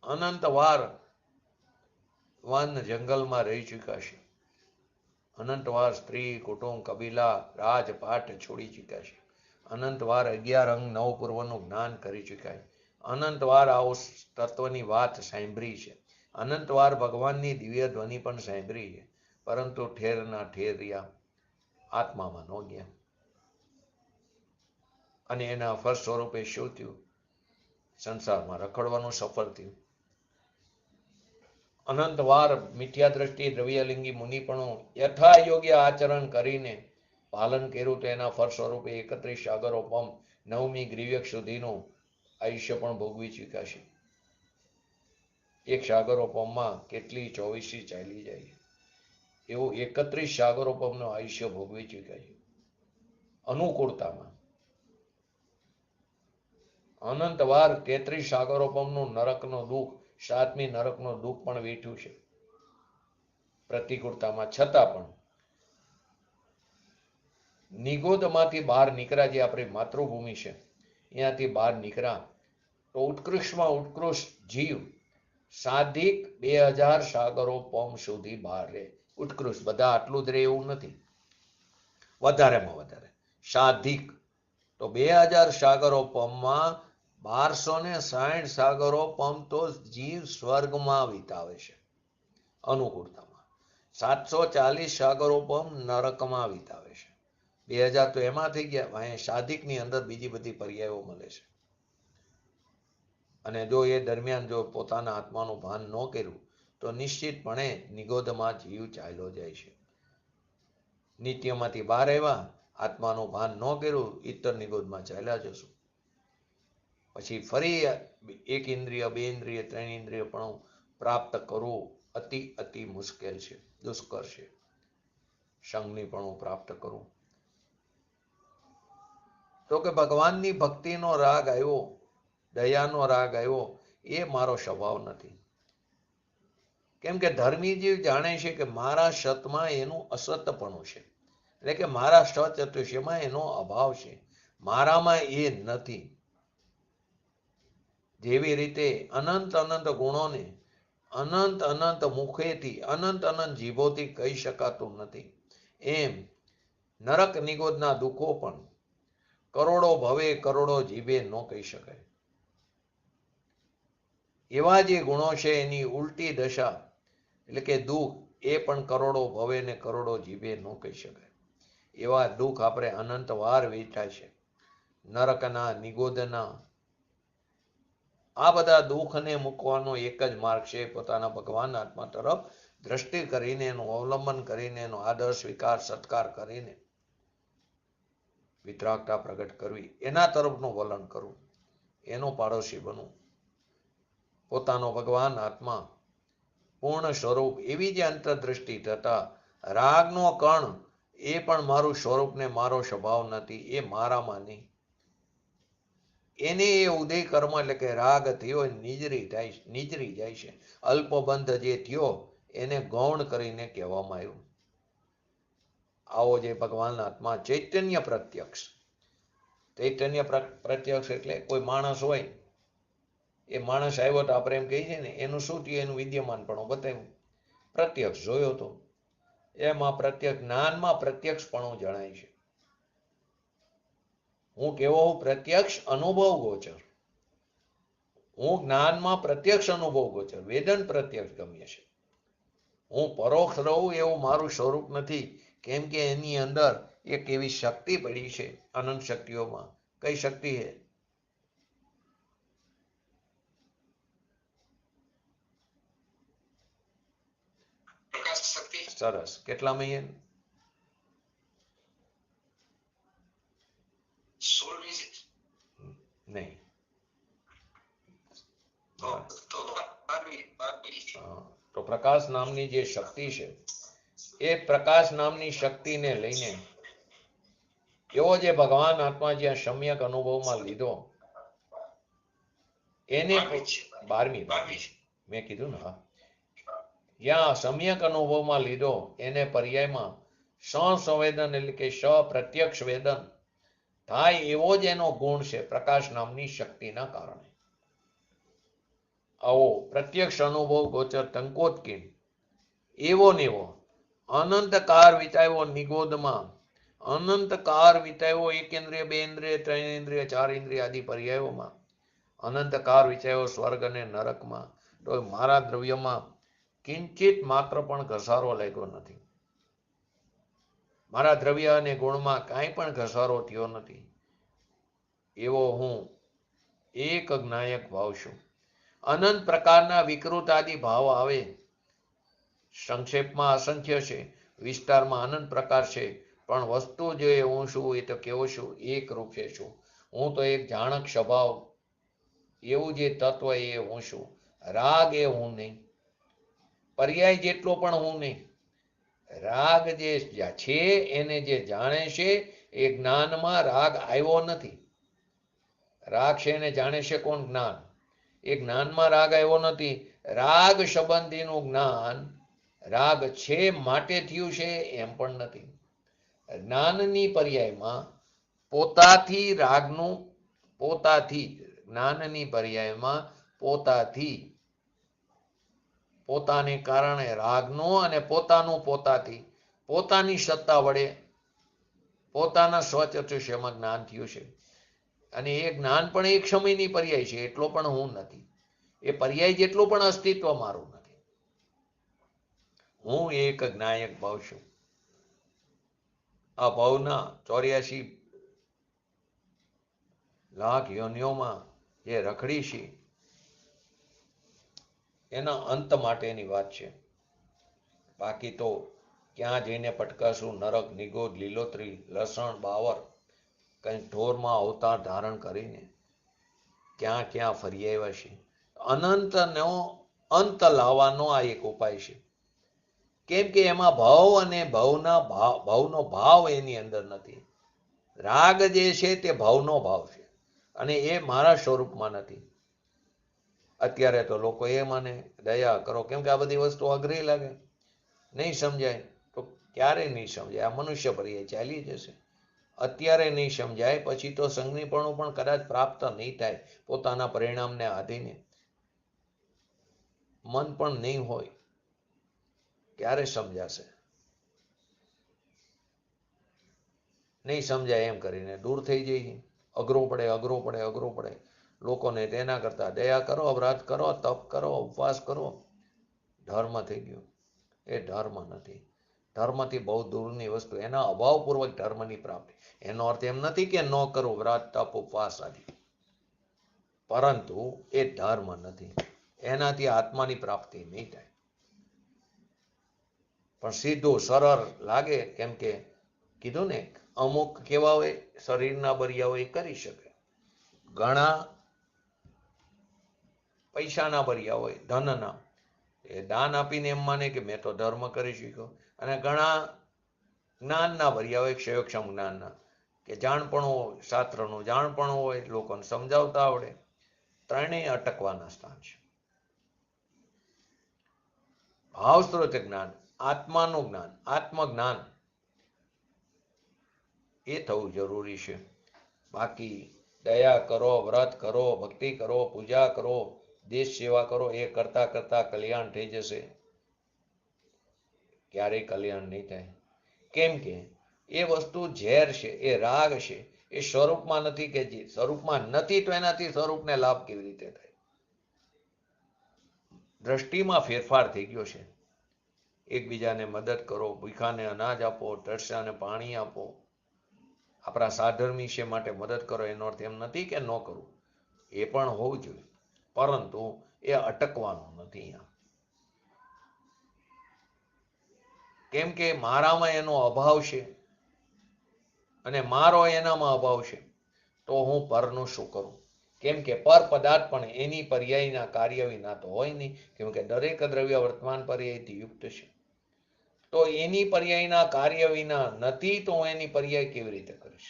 Speaker 1: અનંતવાર વન જંગલમાં રહી ચૂક્યા છે. અનંતવાર સ્ત્રી કુટુંબ કબીલા રાજપાટ છોડી ચૂક્યા છે. અનંતવાર 11 અંગ 9 પૂર્વનું જ્ઞાન કરી ચૂક્યા છે. અનંતવાર આવું તત્વની વાત સાંભળી છે. અનંતવાર ભગવાનની દિવ્ય ધ્વનિ પણ સાંભળી છે, પરંતુ ઠેરના ઠેર રહ્યા, આત્મામાં ન ગયા. અને એના ફળ સ્વરૂપે શું થયું? સંસારમાં રખડવાનું સફળ થયું. અનંતવાર મિથ્યા દ્રષ્ટિ દ્રવ્યલિંગી મુનિપણું યથા યોગ્ય આચરણ કરીને પાલન કર્યું, તો એના ફળ સ્વરૂપે 31 સાગરો પંપ 9મી ગ્રીવ્યક સુધીનું આયુષ્ય પણ ભોગવી ચૂક્યા છે. એક સાગરો પંપમાં કેટલી 24 ચાલી જાય, એવું 31 સાગરો પંપનું આયુષ્ય ભોગવી ચૂક્યા છે અનુકૂળતામાં. અનંતવાર 33 સાગરો પંપનું નરકનો દુઃખ, 7મી નરકનો દુઃખ પણ વેઠ્યું છે પ્રતિકૂળતામાં. છતાં પણ નિગોદમાંથી બહાર નીકળ્યા, જે આપણી માતૃભૂમિ છે અહીંયાથી બહાર નીકળ્યા, તો ઉત્કૃષ્ટમાં ઉત્કૃષ્ટ જીવ સાધિક 2000 સાગરો પંપ સુધી બહાર રહે. ઉત્કૃષ્ટ બધા આટલું જ રહે એવું નથી, વધારેમાં વધારે સાધિક તો 2000 સાગરો પંપમાં 1260 સાગરો પમ તો જીવ સ્વર્ગમાં વિતાવે છે અનુકૂળતામાં, 740 સાગરો પમ નરકમાં વિતાવે છે, 2000 તો એમાં થઈ ગયા. અહીંયા સાધિકની અંદર બીજી બધી પર્યાયો મળે છે. અને જો એ દરમિયાન જો પોતાના આત્માનું ભાન ન કર્યું તો નિશ્ચિતપણે નિગોધમાં જીવ ચાલ્યો જાય છે. નિત્યમાંથી બહાર આવ્યા, આત્માનું ભાન ન કર્યું, ઇતર નિગોધમાં ચાલ્યા જશું. પછી ફરી એક ઇન્દ્રિય, બે ઇન્દ્રિય, ત્રણ ઇન્દ્રિય પણ પ્રાપ્ત કરવું અતિ મુશ્કેલ છે, દુષ્કર છે. સંઘની પણ પ્રાપ્ત કરવું. તો કે ભગવાનની ભક્તિનો રાગ આવ્યો, દયાનો રાગ આવ્યો, એ મારો સ્વભાવ નથી. કેમ કે ધર્મી જીવ જાણે છે કે મારા સતમાં એનું અસતપણું છે, એટલે કે મારા સચતુષ્યમાં એનો અભાવ છે, મારામાં એ નથી. જેવી રીતે અનંત અનંત ગુણોને અનંત મુખેથી અનંત જીભોથી કહી શકાતું નથી, એમ નરક નિગોદના દુઃખો પણ કરોડો ભવે કરોડો જીભે ન કહી શકાય. એવા જે ગુણો છે એની ઉલટી દશા એટલે કે દુઃખ, એ પણ કરોડો ભવે ને કરોડો જીભે ન કહી શકાય. એવા દુઃખ આપણે અનંત વાર વેઠાય છે. નરકના, નિગોદના, આ બધા દુઃખને મૂકવાનો એક જ માર્ગ છે, પોતાના ભગવાન આત્મા તરફ દ્રષ્ટિ કરીને, એનું અવલંબન કરીને, એનો આદર સ્વીકાર સત્કાર કરીને વિતરાગતા પ્રગટ કરવી, એના તરફનું વલણ કરવું, એનો પાડોશી બનવું. પોતાનો ભગવાન આત્મા પૂર્ણ સ્વરૂપ એવી જે અંતરદ્રષ્ટિ થતા રાગનો કણ એ પણ મારું સ્વરૂપ ને મારો સ્વભાવ નથી, એ મારામાં નહીં. એને એ ઉદય કર્મ એટલે કે રાગ થયો નીજરી જાય છે. અલ્પબંધ જે થયો એને ગૌણ કરીને કહેવામાં આવ્યું. આવો જે ભગવાન આત્મા ચૈતન્ય પ્રત્યક્ષ, ચૈતન્ય પ્રત્યક્ષ એટલે કોઈ માણસ હોય, એ માણસ આવ્યો તો આપણે એમ કહીએ છીએ ને, એનું શું થયું, એનું વિદ્યમાન પણ બતાવ્યું, પ્રત્યક્ષ જોયો તો. એમાં પ્રત્યક્ષ જ્ઞાનમાં પ્રત્યક્ષપણું જણાય છે. હું કેવો હું પ્રત્યક્ષ અનુભવ ગોચર, હું જ્ઞાનમાં પ્રત્યક્ષ અનુભવ ગોચર, વેદન પ્રત્યક્ષ ગમ્ય છે. હું પરોક્ષ રહું એવું મારું સ્વરૂપ નથી, કેમ કે એની અંદર એક એવી શક્તિ પડી છે અનંત શક્તિઓમાં. કઈ શક્તિ છે? સરસ. કેટલામાં? નહીં. તો પ્રકાશ નામની જે શક્તિ છે, એ પ્રકાશ નામની શક્તિને લઈને એવો જે ભગવાન આત્મા જ્યાં સમ્યક અનુભવમાં લીધો એને 12મી મેં કીધું ને, હા, જ્યાં સમ્યક અનુભવમાં લીધો એને પર્યાયમાં સંવેદન એટલે કે પ્રત્યક્ષ વેદન થાય એવો જ એનો ગુણ છે પ્રકાશ નામની શક્તિના કારણે. આવો પ્રત્યક્ષ અનુભવ ગોચર ટંકોત્કીન એવો નેવો અનંતકાર વિતાવ્યો નિગોદમાં, અનંતકાર વિતાવ્યો એક ઇન્દ્રિય, બે ઇન્દ્રિય, ત્રણ ઇન્દ્રિય, ચાર ઇન્દ્રિય આદિ પર્યાયોમાં, અનંતકાર વિતાવ્યો સ્વર્ગ અને નરકમાં. તો મારા દ્રવ્યમાં કિંચિત માત્ર પણ ઘસારો લાગ્યો નથી, મારા દ્રવ્ય અને ગુણમાં કાંઈ પણ ઘસારો થયો નથી. એવો હું એક જ્ઞાયક ભાવ છું. અનંત પ્રકારના વિકૃત આદિ ભાવ આવે, સંક્ષેપમાં અસંખ્ય છે, વિસ્તારમાં અનંત પ્રકાર છે, પણ વસ્તુ જે હું છું એ તો કેવો છું, એક રૂપ છે છું. હું તો એક જાણક સ્વભાવ એવું જે તત્વ એ હું છું. રાગ એ હું નહીં, પર્યાય જેટલો પણ હું નહીં. રાગ જે છે એને જે જાણે છે એ જ્ઞાનમાં રાગ આવ્યો નથી. રાગ છે એને જાણે છે કોણ? જ્ઞાન. એ જ્ઞાનમાં રાગ આવ્યો નથી. રાગ સંબંધીનું જ્ઞાન રાગ છે માટે થયું છે એમ પણ નથી. જ્ઞાનની પર્યાયમાં પોતાથી રાગનું, પોતાથી જ્ઞાનની પર્યાયમાં પોતાથી, પોતાને કારણે રાગનું અને પોતાનું પોતાથી, પોતાની સત્તા વડે પોતાના સ્વચતુષ્યમાં જ્ઞાન થયું છે. અને એ જ્ઞાન પણ એક સમયની પર્યાય છે, એટલો પણ હું નથી. એ પર્યાય જેટલું પણ અસ્તિત્વ મારું નથી. હું એક જ્ઞાયક ભાવ છું. આ ભાવના 84 લાખ યોનિઓમાં જે રખડી છે એના અંત માટેની વાત છે. બાકી તો ક્યાં જઈને પટકાશું? નરક, નિગોદ, લીલોતરી, લસણ, બાવર, કઈ ઢોરમાં અવતાર ધારણ કરીને ક્યાં ક્યાં ફરી આવ્યા છે. અનંતનો અંત લાવવાનો આ એક ઉપાય છે. કેમ કે એમાં ભાવ અને ભાવનો ભાવ એની અંદર નથી. રાગ જે છે તે ભાવનો ભાવ છે અને એ મારા સ્વરૂપમાં નથી. અત્યારે તો લોકો એ માને દયા કરો, કેમ કે આ બધી વસ્તુ અઘરી લાગે, નહીં સમજાય તો ક્યારે નહીં સમજાય. આ મનુષ્ય પર્યાય ચાલી જશે. અત્યારે નહીં સમજાય પછી તો સંજ્ઞીપણું પણ કદાચ પ્રાપ્ત નહીં થાય. પોતાના પરિણામને આધીને મન પણ નહીં હોય, ક્યારે સમજાશે? નહીં સમજાય એમ કરીને દૂર થઈ જઈએ. અઘરો પડે. લોકોને તેના કરતા દયા કરો, વ્રત કરો, તપ કરો, ઉપવાસ કરો, ધર્મ થઈ ગયો. એ ધર્મ નથી. ધર્મથી બહુ દૂરની વસ્તુ. એના અભાવપૂર્વક ધર્મની પ્રાપ્તિ. એનો અર્થ એમ નથી કે ન કરવું વ્રત, તપ, ઉપવાસ આદિ, પરંતુ એ ધર્મ નથી. એનાથી આત્માની પ્રાપ્તિ નહીં થાય. પણ સીધું સરળ લાગે, કેમ કે કીધું ને, અમુક કેવા હોય શરીરના બરિયા હોય કરી શકે, ઘણા પૈસાના બરિયા હોય, ધનના, એ દાન આપીને એમ માને કે મેં તો ધર્મ કરી શક્યો. અને ઘણા જ્ઞાનના બરિયા હોય, ક્ષયોક્ષમ જ્ઞાનના, કે જાણપણું હોય, શાસ્ત્રનું જાણપણું હોય, લોકોને સમજાવતા આવડે. ત્રણેય અટકવાના સ્થાન છે. ભાવસ્ત્રોત જ્ઞાન, આત્માનું જ્ઞાન, આત્મજ્ઞાન એ થવું જરૂરી છે. બાકી દયા કરો, વ્રત કરો, ભક્તિ કરો, પૂજા કરો, દેશ સેવા કરો, એ કરતા કરતા કલ્યાણ થઈ જશે. ક્યારેય કલ્યાણ નહીં થાય. કેમ કે એ વસ્તુ ઝેર છે, એ રાગ છે. એ સ્વરૂપમાં નથી. કે જે સ્વરૂપમાં નથી તો એનાથી સ્વરૂપને લાભ કેવી રીતે થાય? દ્રષ્ટિમાં ફેરફાર થઈ ગયો છે. એકબીજાને મદદ કરો, ભૂખાને અનાજ આપો, તરસ્યાને પાણી આપો, આપણા સાધર્મી છે માટે મદદ કરો. એનો અર્થ એમ નથી કે ન કરવું, એ પણ હોવું જોઈએ, પરંતુ એ અટકવાનું નથી અહીંયા. કેમ કે મારામાં એનો અભાવ છે અને મારો એનામાં અભાવ છે, તો હું પરનું શું કરું? કેમ કે પર પદાર્થ પણ એની પર્યાયના કાર્ય વિના તો હોય નહીં. કેમ કે દરેક દ્રવ્ય વર્તમાન પર્યાયથી યુક્ત છે. તો એની પર્યાયના કાર્ય વિના નથી, તો હું એની પર્યાય કેવી રીતે કરીશ?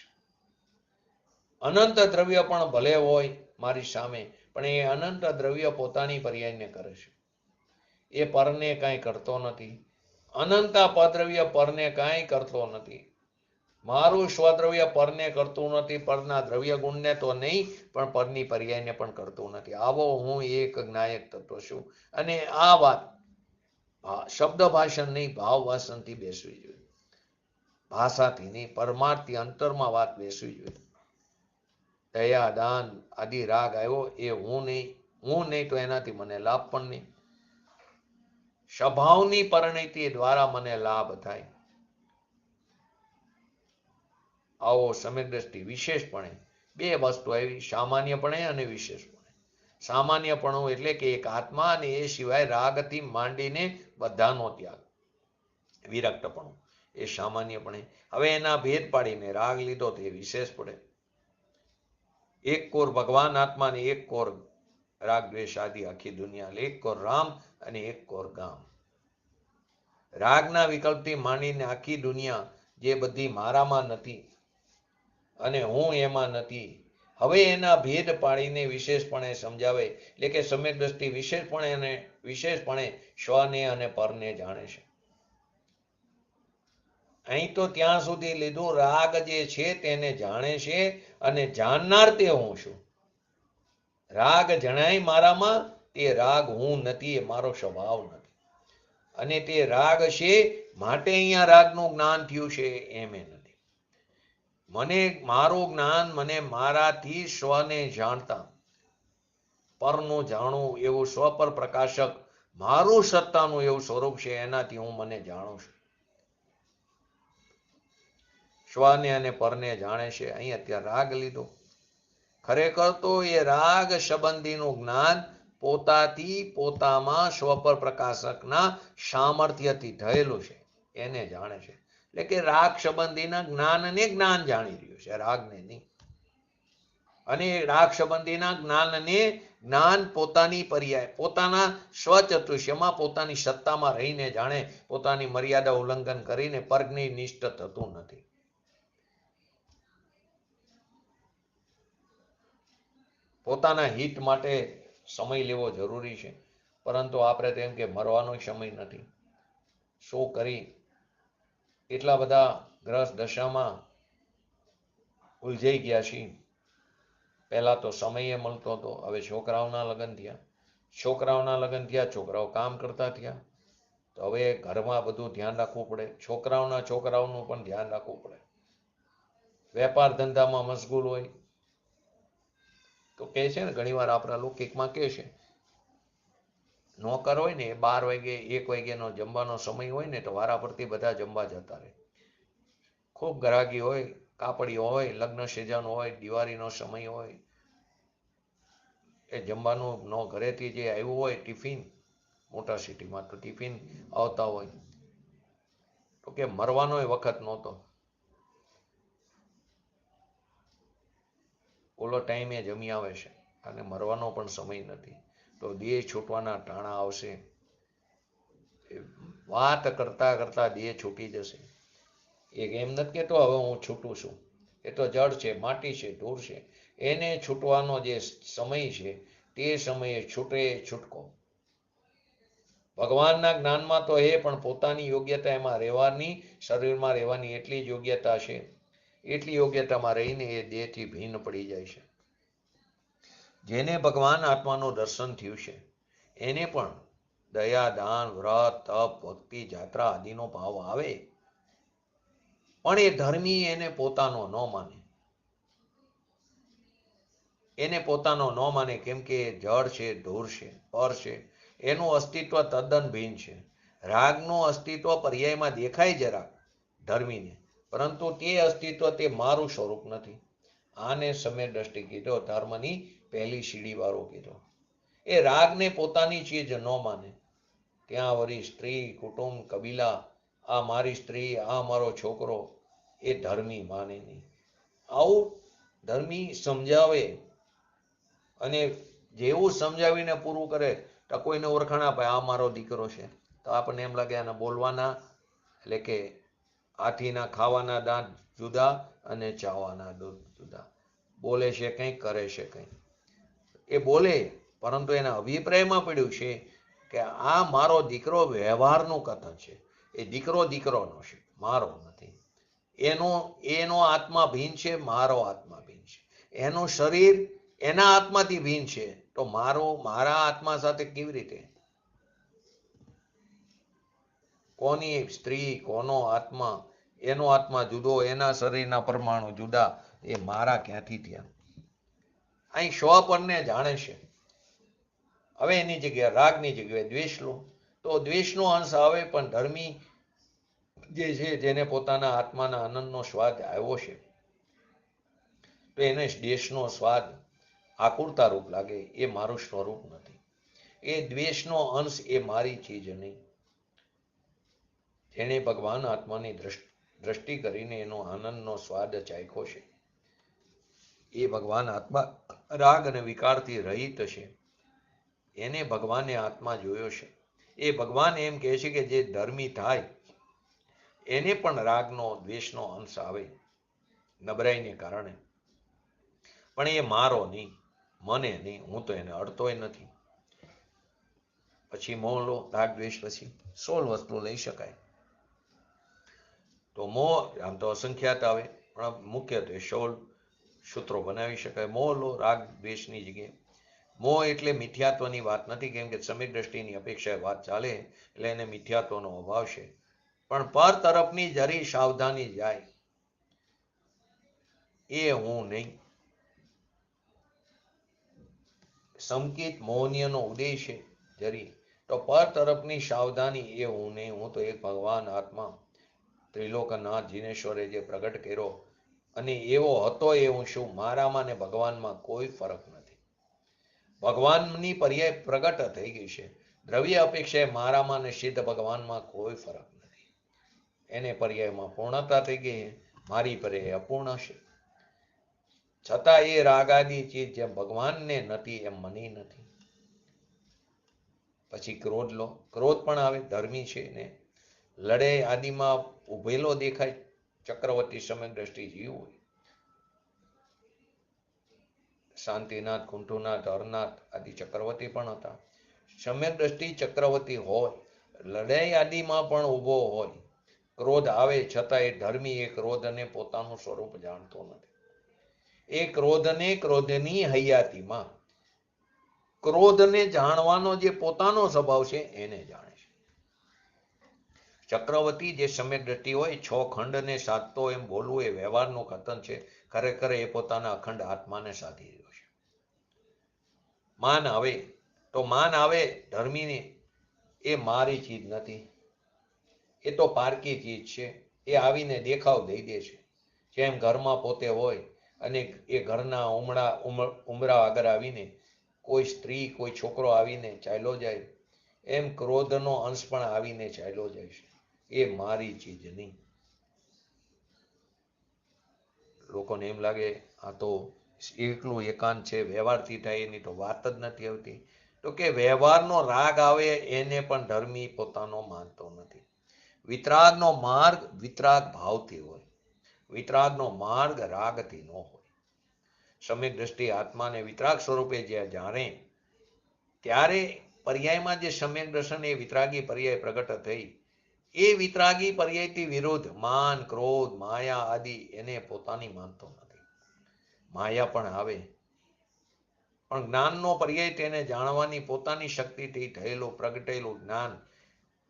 Speaker 1: અનંત દ્રવ્ય પણ ભલે હોય મારી સામે, પણ એ અનંત દ્રવ્ય પોતાની પર્યાયને કરે છે. એ પરને કાંઈ કરતો નથી. અનંત પદ્રવ્ય પરને કાંઈ કરતો નથી. મારું સ્વદ્રવ્ય પરને કરતું નથી. પરના દ્રવ્ય ગુણને તો નહીં, પણ પરની પર્યાયને પણ કરતું નથી. આવો હું એક જ્ઞાયક તત્વ છું. અને આ વાત શબ્દ ભાષણ નહીં, ભાવ ભાષણથી બેસવી જોઈએ. ભાષાથી નહીં, પરમાર્થથી અંતરમાં વાત બેસવી જોઈએ. દયા, દાન આદિ રાગ આવ્યો એ હું નહીં તો એનાથી મને લાભ પણ નહીં. સ્વભાવની પરિણતિ દ્વારા મને લાભ થાય. આવો સમ્યક દ્રષ્ટિ વિશેષપણે બે વસ્તુ આવી, સામાન્યપણે અને વિશેષપણે. સામાન્યપણું એટલે કે એક આત્મા અને એ સિવાય રાગથી માંડીને બધાનો ત્યાગ, વિરક્તપણું, એ સામાન્યપણે. હવે એના ભેદ પાડીને રાગ લીધો તો એ વિશેષ પડે. એક કોર ભગવાન આત્મા ને એક કોર રાગ દ્વેષ આદિ આખી દુનિયા, એક કોર રામ અને એક કોર ગામ. રાગના વિકલ્પથી માંડીને આખી દુનિયા જે બધી મારામાં નથી અને હું એમાં નથી. હવે એના ભેદ પાડીને વિશેષપણે સમજાવે, એટલે કે સમ્યક દ્રષ્ટિ વિશેષપણે સ્વને અને પરને જાણે છે. અહીં તો ત્યાં સુધી લીધું, રાગ જે છે તેને જાણે છે અને જાણનાર તે હું છું. રાગ જણાય મારામાં, તે રાગ હું નથી, એ મારો સ્વભાવ નથી. અને તે રાગ છે માટે અહીંયા રાગનું જ્ઞાન થયું છે એમ નથી. મને મારું જ્ઞાન મને મારાથી સ્વને જાણતા પરનું જાણવું એવું સ્વ પર પ્રકાશક મારું સત્તાનું એવું સ્વરૂપ છે, એનાથી હું મને જાણું છું. સ્વને અને પરને જાણે છે. અહીં અત્યારે રાગ લીધો. ખરેખર તો એ રાગ સંબંધીનું જ્ઞાન પોતાથી પોતામાં સ્વ પર પ્રકાશકના સામર્થ્યથી થયેલું છે, એને જાણે છે. એટલે કે રાગ સંબંધીના જ્ઞાનને જ્ઞાન જાણી રહ્યું છે, રાગને નહીં. અને રાગ સંબંધીના જ્ઞાનને જ્ઞાન પોતાની પર્યાય પોતાના સ્વચતુષ્યમાં પોતાની સત્તામાં રહીને જાણે, પોતાની મર્યાદા ઉલ્લંઘન કરીને પરજ્ઞ નિષ્ઠ થતું નથી. પોતાના હિત માટે સમય લેવો જરૂરી છે, પરંતુ આપણે તેમ કે મરવાનો સમય નથી. શું કરી એટલા બધા ગ્રસ્ત દશામાં ઉલઝાઈ ગયા છીએ. પહેલા તો સમય મળતો હતો, હવે છોકરાઓના લગ્ન થયા, છોકરાઓ કામ કરતા થયા, તો હવે ઘરમાં બધું ધ્યાન રાખવું પડે. છોકરાઓનું પણ ધ્યાન રાખવું પડે. વેપાર ધંધામાં મશગુલ હોય તો કહે છે ને, ઘણી વાર આપણા લૌકિકમાં કહે છે, નોકર હોય ને 12 વાગે 1 વાગ્યાનો જમવાનો સમય હોય ને તો વારા પરથી બધા જમવા જતા રહે. ખૂબ ગ્રાહકી હોય, કાપડીઓ હોય, લગ્ન સિઝન હોય, દિવાળીનો સમય હોય, એ જમવાનું ઘરેથી જે આવ્યું હોય ટિફિન, મોટા સિટીમાં તો ટિફિન આવતા હોય, તો કે મરવાનો વખત નહોતો. ઓલો ટાઈમે જમી આવે છે અને મરવાનો પણ સમય નથી. તો દેહ છૂટવાના ટાણા આવશે. વાત કરતા કરતા દેહ છૂટી જશે. એમ નથી કેતો હવે હું છૂટું છું, એ તો જળ છે, માટી છે, ધૂળ છે. એને છૂટવાનો જે સમય છે તે સમયે છૂટે છૂટકો. ભગવાનના જ્ઞાનમાં તો એ પણ પોતાની યોગ્યતા એમાં રહેવાની, શરીરમાં રહેવાની એટલી જ યોગ્યતા છે. એટલી યોગ્યતામાં રહીને એ દેહથી ભિન્ન પડી જાય છે. જેને ભગવાન આત્માનું દર્શન થયું છે એને પણ દયા, દાન, વ્રત, તપ, ભક્તિ, જાત્રા આદિનો ભાવ આવે, પણ એ ધર્મી એને પોતાનો ન માને. કેમ કે જળ છે, ધૂળ છે, પર છે. એનું અસ્તિત્વ તદ્દન ભિન્ન છે. રાગનું અસ્તિત્વ પર્યાયમાં દેખાય જરા ધર્મીને, પરંતુ તે અસ્તિત્વ તે મારું સ્વરૂપ નથી. આને સમ્યક દ્રષ્ટિ કીધો, ધર્મની પહેલી સીડી વાળો કીધો. એ રાગને પોતાની ચીજ ન માને. ત્યાં વળી સ્ત્રી, કુટુંબ, કબીલા, આ મારી સ્ત્રી, આ મારો છોકરો, એ ધર્મી માને નહીં. આવું ધર્મી સમજાવે અને જેવું સમજાવીને પૂરું કરે તો કોઈને ઓળખાણ આપે, આ મારો દીકરો છે, તો આપણને એમ લાગે આના બોલવાના, એટલે કે હાથીના ખાવાના દાંત જુદા અને ચાવવાના જુદા. બોલે છે કંઈક, કરે છે કંઈક. એ બોલે, પરંતુ એના અભિપ્રાયમાં પડ્યું છે કે આ મારો દીકરો વ્યવહારનું કથન છે. એ દીકરોનો છે, મારો નથી. એનો આત્મા ભિન્ન છે, મારો આત્મા ભિન્ન છે. એનું શરીર એના આત્માથી ભિન્ન છે, તો મારા આત્મા સાથે કેવી રીતે? કોની સ્ત્રી, કોનો આત્મા? એનો આત્મા જુદો, એના શરીરના પરમાણુ જુદા, એ મારા ક્યાંથી થયા? અહીં સ્વ પરને જાણે છે. હવે એની જગ્યાએ રાગની જગ્યાએ દ્વેષ લો તો દ્વેષનો અંશ આવે, પણ ધર્મી જે છે, જેને પોતાના આત્માના આનંદનો સ્વાદ આવ્યો છે, તો એને દ્વેષનો સ્વાદ આકુરતા રૂપ લાગે. એ મારું સ્વરૂપ નથી. એ દ્વેષનો અંશ એ મારી ચીજ નહીં. જેણે ભગવાન આત્માની દ્રષ્ટિ કરીને એનો આનંદનો સ્વાદ ચાખ્યો છે, એ ભગવાન આત્મા રાગ અને વિકારથી રહિત છે. એને ભગવાને આત્મા જોયો છે. એ ભગવાન એમ કહે છે કે જે ધર્મી થાય એને પણ રાગનો, દ્વેષનો અંશ આવે નબળાઈને કારણે, પણ એ મારો નહીં, મને નહીં. હું તો એને અડતોય નથી. પછી મોહ લો, રાગ દ્વેષ પછી 16 વસ્તુ લઈ શકાય. તો મોહ આમ તો અસંખ્યાત આવે, પણ મુખ્યત્વે 16 સૂત્રો બનાવી શકાય. મોહ લો રાગ દ્વેષની જગ્યાએ. મોહ એટલે મિથ્યાત્વની વાત નથી, કેમ કે સમ્યક દ્રષ્ટિની અપેક્ષાએ વાત ચાલે એટલે એને મિથ્યાત્વનો અભાવ છે. પણ પર તરફની જરી સાવધાની જાય એ હું નહીં. સંકિત મોહનીયનો ઉદ્દેશ જરી તો પર તરફની સાવધાની એ હું નહીં. હું તો એક ભગવાન આત્મા ત્રિલોકનાથ જીનેશ્વરે જે પ્રગટ કર્યો અને એવો હતો એ હું છું. મારામાં ને ભગવાનમાં કોઈ ફરક નથી. ભગવાનની પર્યાય પ્રગટ થઈ ગઈ છે. દ્રવ્ય અપેક્ષાએ મારામાં ને સિદ્ધ ભગવાનમાં કોઈ ફરક નથી. એને પર્યાયમાં પૂર્ણતા થઈ ગઈ. મારી પર્યાય અપૂર્ણ છે. છતાં એ રાગાદી ચીજ જેમ ભગવાનને નથી એમ મને નથી. પછી ક્રોધ લો. ક્રોધ પણ આવે, ધર્મી છે ને લડે આદિમાં ઉભેલો દેખાય. ચક્રવર્તી સમ્યક દ્રષ્ટિ જીવ હોય. શાંતિનાથ, કુંઠુનાથ, હરનાથ આદિ ચક્રવર્તી પણ હતા. સમ્યક દ્રષ્ટિ ચક્રવર્તી હોય, લડાઈ આદિમાં પણ ઉભો હોય. ક્રોધ આવે છતાં એ ધર્મી એ ક્રોધને પોતાનું સ્વરૂપ જાણતો નથી. એ ક્રોધને ક્રોધની હૈયાતીમાં ક્રોધને જાણવાનો જે પોતાનો સ્વભાવ છે એને જાણે છે. ચક્રવર્તી જે સમ્યક દ્રષ્ટિ હોય, 6 ખંડને સાધતો એમ બોલવું એ વ્યવહારનું કથન છે. ખરેખર એ પોતાના અખંડ આત્માને સાધી રહ્યો છે. માન આવે તો માન આવે ધર્મીને, એ મારી ચીજ નથી. એ તો પારકી ચીજ છે. એ આવીને દેખાવ દઈ દે છે. જેમ ઘરમાં પોતે હોય અને એ ઘરના ઉમરા આગળ આવીને કોઈ સ્ત્રી, કોઈ છોકરો આવીને ચાલ્યો જાય, એમ ક્રોધનો અંશ પણ આવીને ચાલ્યો જાય છે. એ મારી ચીજ નહીં. લોકોને એમ લાગે આ તો એકલું એકાંત છે, વ્યવહારથી થાય એની તો વાત જ નથી આવતી. તો કે વ્યવહારનો રાગ આવે એને પણ ધર્મી પોતાનો માનતો નથી. વિતરાગનો માર્ગ વિતરાગ ભાવથી હોય. વિતરાગનો માર્ગ રાગથી ન હોય. સમ્યક દ્રષ્ટિ આત્માને વિતરાગ સ્વરૂપે જે જાણે ત્યારે પર્યાયમાં જે સમ્યક દર્શન એ વિતરાગી પર્યાય પ્રગટ થઈ, એ વિતરાગી પર્યાયથી વિરુદ્ધ માન, ક્રોધ, માયા આદિ એને પોતાની માનતો નથી. માયા પણ આવે પણ જ્ઞાનનો પર્યાય તેને જાણવાની પોતાની શક્તિથી થયેલું પ્રગટેલું જ્ઞાન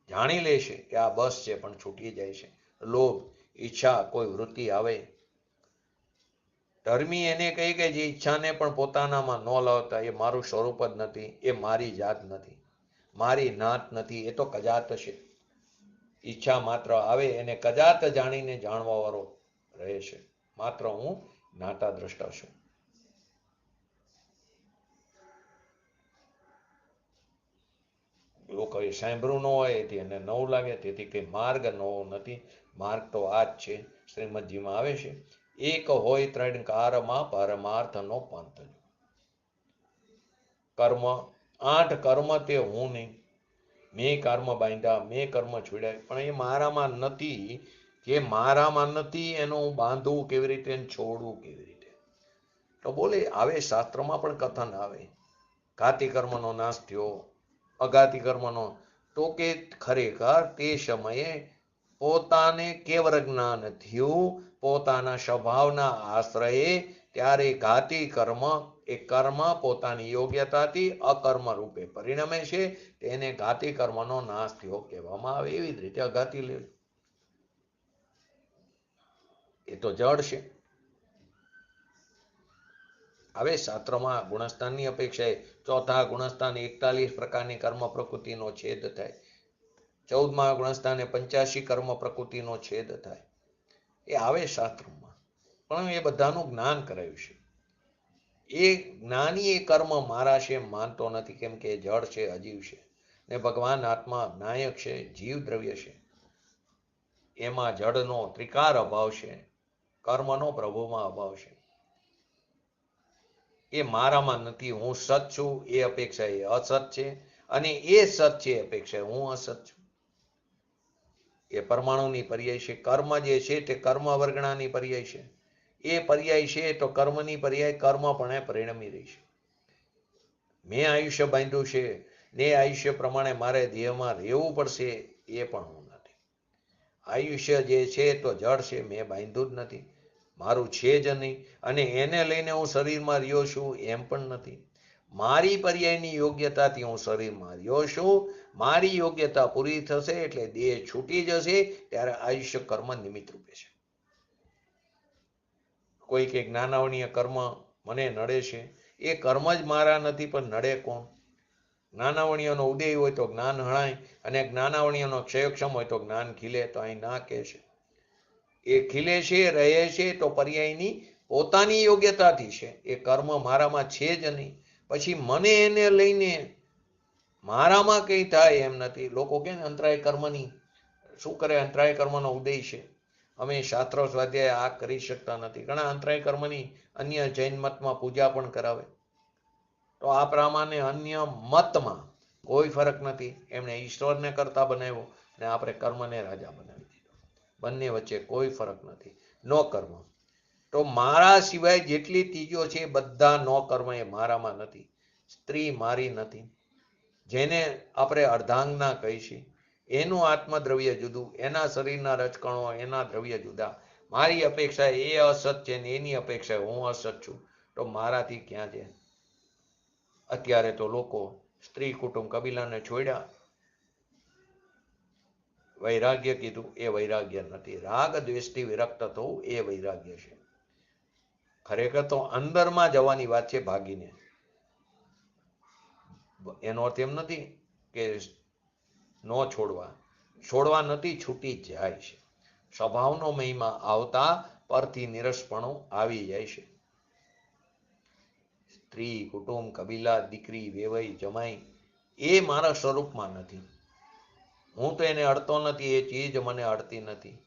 Speaker 1: જાણી લે છે કે આ બસ છે, પણ છૂટી જાય છે. લોભ, ઈચ્છા, કોઈ વૃત્તિ આવે. ધર્મી એને કહે કે જે ઈચ્છાને પણ પોતાનામાં ન લાવતા, એ મારું સ્વરૂપ જ નથી, એ મારી જાત નથી, મારી નાત નથી, એ તો કજાત છે. ઈચ્છા માત્ર આવે એને કજાત જાણીને જાણવા વાળો રહે છે. માત્ર હું જ્ઞાતા દ્રષ્ટા છું. લોકોએ સાંભળ્યું ન હોય એથી એને નવું લાગે, તેથી કઈ માર્ગ નવો નથી. માર્ગ તો આ જ છે. શ્રીમદજીમાં આવે છે, એક હોય ત્રણકારમાં પરમાર્થનો પંથ. કર્મ 8 કર્મ તે હું નહીં. મેં કર્મ બાંધ્યા, મેં કર્મ છોડ્યા, પણ એ મારામાં નથી. જે મારામાં નથી એનું હું બાંધવું કેવી રીતે, છોડવું કેવી રીતે? તો બોલે આવે, શાસ્ત્રમાં પણ કથન આવે. ઘાતી કર્મનો નાશ થયો, અઘાતી કર્મનો. તો કે ખરેખર તે સમયે પોતાને કેવળ જ્ઞાન થયું, પોતાના સ્વભાવના આશ્રયે. ત્યારે ઘાતી કર્મ એ કર્મ પોતાની યોગ્યતાથી અકર્મ રૂપે પરિણમે છે. તેને ઘાતી કર્મનો નાશ થયો કહેવામાં આવે. એવી જ રીતે અઘાતી લે, એ તો જડ છે. હવે શાસ્ત્રમાં ગુણસ્થાનની અપેક્ષાએ ચોથા ગુણસ્થાન 41 પ્રકારની કર્મ પ્રકૃતિનો છેદ થાય. 14મા ગુણસ્થાને 85 કર્મ પ્રકૃતિનો છેદ થાય. એ આવે શાસ્ત્રમાં, પણ એ બધાનું જ્ઞાન કરાયું છે. એ જ્ઞાની એ કર્મ મારા છે માનતો નથી, કેમ કે જળ છે, અજીવ છે. ને ભગવાન આત્મા નાયક છે, જીવ દ્રવ્ય છે. એમાં જળનો ત્રિકાર અભાવ છે, કર્મનો પ્રભુમાં અભાવ છે. એ મારામાં નથી. હું સત છું એ અપેક્ષા એ અસત છે, અને એ સત છે અપેક્ષા હું અસત છું. એ પરમાણુની પર્યાય છે. કર્મ જે છે તે કર્મ વર્ગણાની પર્યાય છે. એ પર્યાય છે તો કર્મની પર્યાય કર્મ પણ પરિણમી રહી છે. મેં આયુષ્ય બાંધ્યું છે ને આયુષ્ય પ્રમાણે મારે દેહમાં રહેવું પડશે, એ પણ હું નથી. આયુષ્ય જે છે તો જડ છે, મેં બાંધ્યું જ નથી, મારું છે જ નહીં. અને એને લઈને હું શરીરમાં રહ્યો છું એમ પણ નથી. મારી પર્યાયની યોગ્યતાથી હું શરીરમાં રહ્યો છું. મારી યોગ્યતા પૂરી થશે એટલે દેહ છૂટી જશે, ત્યારે આયુષ્ય કર્મ નિમિત્ત રૂપે છે. કોઈક એક જ્ઞાનાવણીય કર્મ મને નડે છે, એ કર્મ જ મારા નથી, પણ નડે કોણ? જ્ઞાનાવણીઓનો ઉદય હોય તો જ્ઞાન હણાય, અને જ્ઞાનાવણીઓનો ક્ષયક્ષમ હોય તો જ્ઞાન ખીલે. તો અહીં ના કહે છે એ ખીલે છે, રહે છે તો પર્યાયની પોતાની યોગ્યતાથી છે. એ કર્મ મારામાં છે જ નહીં. પછી મને એને લઈને મારામાં કંઈ થાય એમ નથી. લોકો કે અંતરાય કર્મની શું કરે? અંતરાય કર્મનો ઉદય છે, અમે શાસ્ત્રો સ્વાધ્યાય આ કરી શકતા નથી. ઘણા અંતરાય કર્મની અન્ય જૈન મતમાં પૂજા પણ કરાવે. તો આ પ્રમાણે અન્ય મતમાં કોઈ ફરક નથી. એમણે ઈશ્વરને કરતા બનાવ્યો અને આપણે કર્મને રાજા બનાવી દીધો. બંને વચ્ચે કોઈ ફરક નથી. નો કર્મ તો મારા સિવાય જેટલી ત્રીજો છે બધા નો કર્મ એ મારામાં નથી. સ્ત્રી મારી નથી. જેને આપણે અર્ધાંગના કહીશું એનું આત્મદ્રવ્ય જુદું, એના શરીરના રજકણો, એના દ્રવ્ય જુદા. મારી અપેક્ષા એ અસત છે ને એની અપેક્ષા હું અસત છું. તો મારાથી ક્યાં છે? અત્યારે તો લોકો સ્ત્રી કુટુંબ કબીલાને છોડ્યા, વૈરાગ્ય કીધું, એ વૈરાગ્ય નથી. રાગ દ્વેષથી વિરક્ત થવું એ વૈરાગ્ય છે. ખરેખર તો અંદરમાં જવાની વાત છે, ભાગીને. એનો અર્થ એમ નથી કે ન છોડવા નથી, છૂટી જ જાય છે. સ્વભાવનો મહિમા આવતા પરથી નિરસપણું આવી જાય છે. સ્ત્રી કુટુંબ કબીલા દીકરી વેવાઈ જમાઈ એ મારા સ્વરૂપમાં નથી. હું તો એને અડતો નથી, એ ચીજ મને અડતી નથી.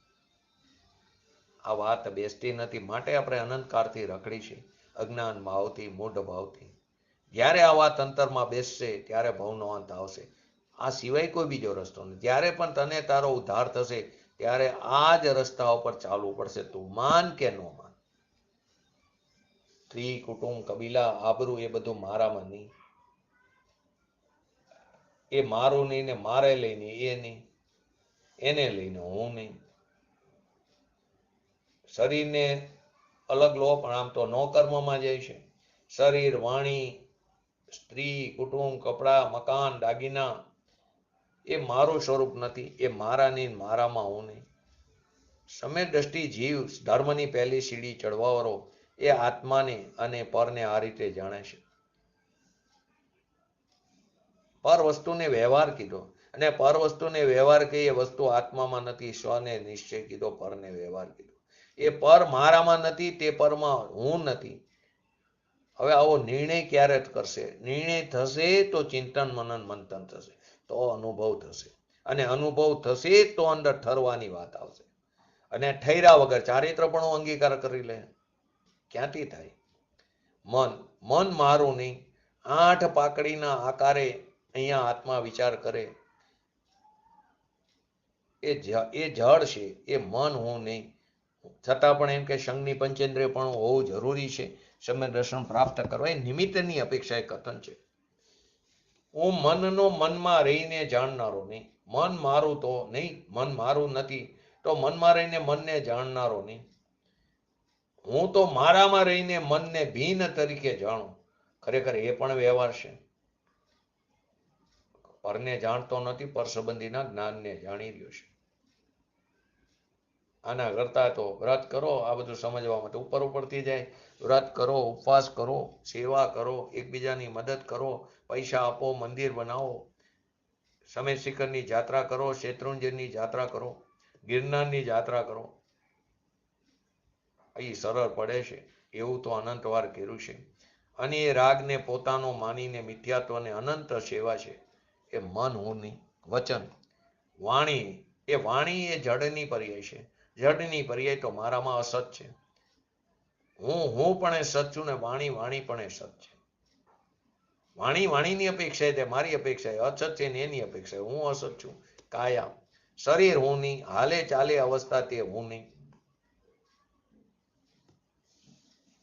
Speaker 1: આ વાત બેસતી નથી. માટે આપણે અનંતકાળથી રખડી છે, અજ્ઞાન ભાવથી, મૂઢ ભાવથી. જ્યારે આ વાત અંતરમાં બેસશે ત્યારે ભવનો અંત આવશે. આ સિવાય કોઈ બીજો રસ્તો નથી. જ્યારે પણ તને તારો ઉદ્ધાર થશે ત્યારે આ જ રસ્તા ઉપર ચાલવું પડશે. તું માન કે ન માન. સ્ત્રી કુટુંબ કબીલા આબરૂ એ બધું મારામાં નહીં. એ મારું નહીં ને મારે લઈને એ નહીં, એને લઈને હું નહીં. શરીરને અલગ લો પણ આમ તો નો કર્મમાં જાય છે. શરીર, વાણી, સ્ત્રી, કુટુંબ, કપડા, મકાન, દાગીના એ મારું સ્વરૂપ નથી. એ મારા નહીં, મારામાં હું નહીં. સમ્યક દ્રષ્ટિ જીવ ધર્મની પહેલી સીડી ચડવાવાળો એ આત્માને અને પરને આ રીતે જાણે છે. પર વસ્તુને વ્યવહાર કીધો, અને પર વસ્તુને વ્યવહાર કહી એ વસ્તુ આત્મામાં નથી. સ્વને નિશ્ચય કીધો, પરને વ્યવહાર કીધો. એ પર મારામાં નથી, તે પરમાં હું નથી. હવે આવો નિર્ણય ક્યારે કરશે? નિર્ણય થશે તો ચિંતન મનન મંથન થશે, તો અનુભવ થશે. અને અનુભવ થશે તો અંદર ઠરવાની વાત આવશે. અને ઠર્યા વગર ચારિત્ર પણ અંગીકાર કરી લે, ક્યાંથી થાય? મન મારું નહીં. 8 પાકડીના આકારે અહીંયા આત્મા વિચાર કરે એ જળ છે, એ મન હું નહીં. છતાં પણ એમ કે સંઘની પંચેન્દ્રિય પણ હોવું જરૂરી છે સમ્યક દર્શન પ્રાપ્ત કરવા. એ નિમિત્તની અપેક્ષા એ કથન છે. હું મનનો મનમાં રહીને જાણનારો નહીં. મન મારું તો નહીં, મન મારું નથી તો મનમાં રહીને મનને જાણનારો નહીં. હું તો મારામાં રહીને મનને ભિન્ન તરીકે જાણું. ખરેખર એ પણ વ્યવહાર છે. પરને જાણતો નથી, પર સંબંધીના જ્ઞાનને જાણી રહ્યો છે. આના કરતા તો વ્રત કરો. આ બધું સમજવા માટે ઉપરથી જાય. વ્રત કરો, ઉપવાસ કરો, સેવા કરો, એકબીજાની મદદ કરો, પૈસા આપો, મંદિર બનાવો, સમેત શિખરની જાત્રા કરો, શેત્રુંજયની જાત્રા કરો, ગિરનારની જાત્રા કરો. અહીં સરળ પડે છે એવું તો અનંત વાર કર્યું છે. અને એ રાગને પોતાનો માનીને મિથ્યાત્વને અનંત સેવા છે. એ મન હું નહીં. વચન, વાણી એ જડની પર્યાય છે. જડની પર્યાય તો મારામાં અસત છે. હું પણ એ સત છું ને વાણી પણ એ સત છે. વાણીની અપેક્ષા છે, મારી અપેક્ષા અસત છે ને એની અપેક્ષા હું અસત છું. કાયા શરીર હું નહીં, હાલે ચાલે અવસ્થા તે હું નહીં.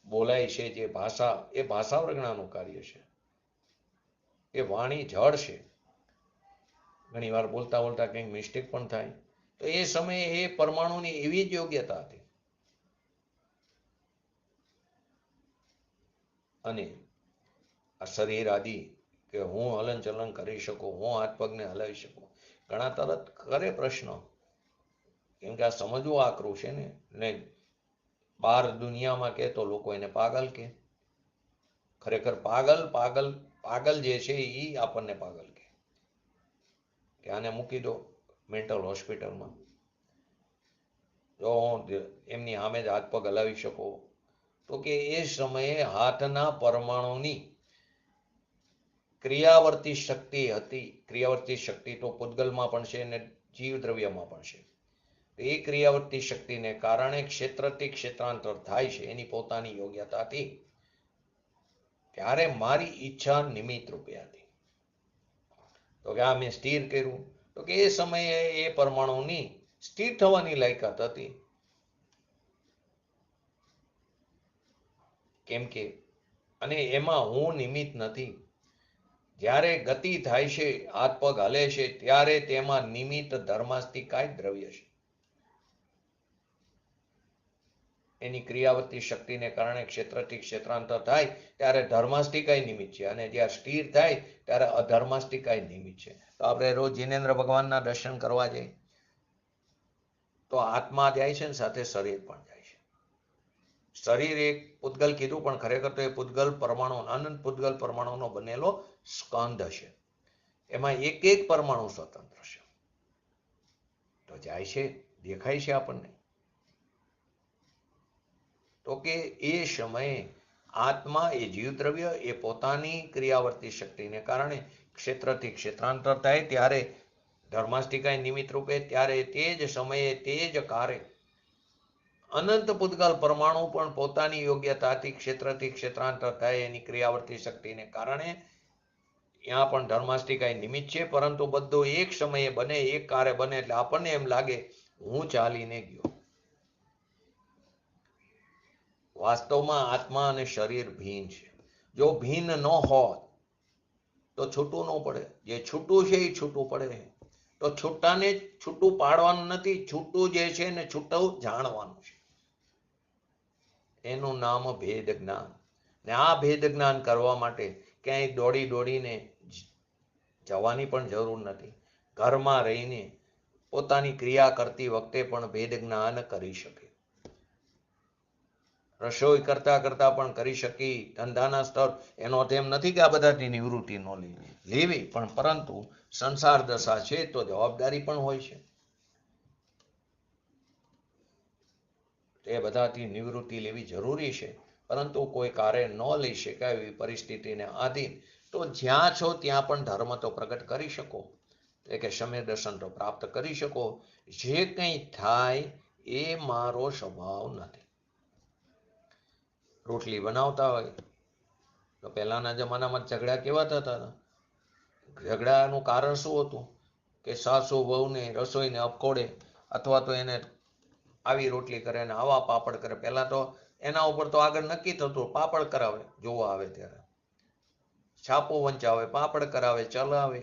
Speaker 1: બોલાય છે જે ભાષા એ ભાષા પ્રજ્ઞાનું કાર્ય છે. એ વાણી જળ છે. ઘણી વાર બોલતા બોલતા કંઈક મિસ્ટેક પણ થાય તો એ સમયે એ પરમાણુની એવી જ યોગ્યતા હતી. અને આ શરીર આદિ કે હું હલન ચલન કરી શકું, હું હાથ પગને હલાવી શકું. ઘણા તરત કરે પ્રશ્ન, કેમ કે આ સમજવું આકરું છે ને બહાર દુનિયામાં કે તો લોકો એને પાગલ કે. ખરેખર પાગલ પાગલ પાગલ જે છે એ આપણને પાગલ કે આને મૂકી દો મેન્ટલ હોસ્પિટલમાં. જો એમની સામે જ હાથ પગ હલાવી શકો તો કે એ સમયે હાથના પરમાણુની ક્રિયાવર્તી શક્તિ હતી. ક્રિયાવર્તી શક્તિ તો પૂતગલમાં પણ છે અને જીવ દ્રવ્યમાં પણ છે. એ ક્રિયાવર્તી શક્તિને કારણે ક્ષેત્રથી ક્ષેત્રાંતર થાય છે એની પોતાની યોગ્યતાથી. ત્યારે મારી ઈચ્છા નિમિત્ત રૂપે હતી. તો કે આ મેં સ્થિર કર્યું તો કે એ સમયે એ પરમાણુની સ્થિર થવાની લાયકાત હતી. કેમ કે અને એમાં હું નિમિત્ત નથી. જ્યારે ગતિ થાય છે, હાથ પગ હલે છે, ત્યારે તેમાં નિમિત્ત ધર્માસ્તિકાય દ્રવ્ય છે. એની ક્રિયાવર્તી શક્તિને કારણે ક્ષેત્રથી ક્ષેત્રાંતર થાય ત્યારે ધર્માસ્તિકાય નિમિત્ત છે અને જ્યારે સ્થિર થાય ત્યારે અધર્માસ્તિકાય નિમિત્ત છે. તો આપણે રોજ જીનેન્દ્ર ભગવાનના દર્શન કરવા જઈએ તો આત્મા જાય છે ને સાથે શરીર પણ જાય છે. શરીર એક પૂતગલ કીધું પણ ખરેખર તો એ પૂતગલ પરમાણુ અનંત પૂતગલ પરમાણુનો બનેલો સ્કંદ છે. એમાં એક એક પરમાણુ સ્વતંત્ર છે. તો જાય છે, દેખાય છે આપણને. તો કે એ સમયે આત્મા એ જીવદ્રવ્ય એ પોતાની ક્રિયાવર્તી શક્તિને કારણે ક્ષેત્રથી ક્ષેત્રાંતર થાય ત્યારે ધર્માસ્તિકાય નિમિત્ત રૂપે ત્યારે તે જ સમયે તે જ કારે અનંત પૂતગલ પરમાણુ પણ પોતાની યોગ્યતાથી ક્ષેત્રથી ક્ષેત્રાંતર થાય એની ક્રિયાવર્તી શક્તિને કારણે ત્યાં પણ ધર્માસ્તિકાય નિમિત્ત છે. પરંતુ બધું એક સમયે બને, એક કારે બને એટલે આપણને એમ લાગે હું ચાલીને ગયો. વાસ્તવમાં આત્મા અને શરીર ભિન્ન છે. જો ભિન્ન ન હોત તો છૂટું ન પડે. જે છૂટું છે એ છૂટું પડે. તો છૂટાને છૂટું પાડવાનું નથી, છૂટું જે છે ને છૂટું જાણવાનું છે. એનું નામ ભેદ જ્ઞાન. ને આ ભેદ જ્ઞાન કરવા માટે ક્યાંય દોડી દોડીને જવાની પણ જરૂર નથી. ઘરમાં રહીને પોતાની ક્રિયા કરતી વખતે પણ ભેદ જ્ઞાન કરી શકે. રસોઈ કરતા કરતા પણ કરી શકી. ધંધાના સ્તર એનો તેમ નથી કે આ બધાથી નિવૃત્તિ ન લેવી પણ પરંતુ સંસાર દશા છે તો જવાબદારી પણ હોય છે. તે બધાથી નિવૃત્તિ લેવી જરૂરી છે. પરંતુ કોઈ કાર્ય ન લઈ શકાય એવી પરિસ્થિતિને આધીન તો જ્યાં છો ત્યાં પણ ધર્મ તો પ્રગટ કરી શકો. એટલે કે સમ્યક દર્શન તો પ્રાપ્ત કરી શકો. જે કંઈ થાય એ મારો સ્વભાવ નથી. રોટલી બનાવતા હોય તો પહેલાના જમાનામાં ઝઘડા કેવા થતા હતા? ઝઘડાનું કારણ શું હતું કે સાસુ વહુને રસોઈને અપકોડે અથવા તો એને આવી રોટલી કરે ને આવા પાપડ કરે. પહેલા તો એના ઉપર તો આગળ નક્કી થતું પાપડ કરાવે, જોવા આવે ત્યારે છાપો વંચાવે, પાપડ કરાવે, ચલાવે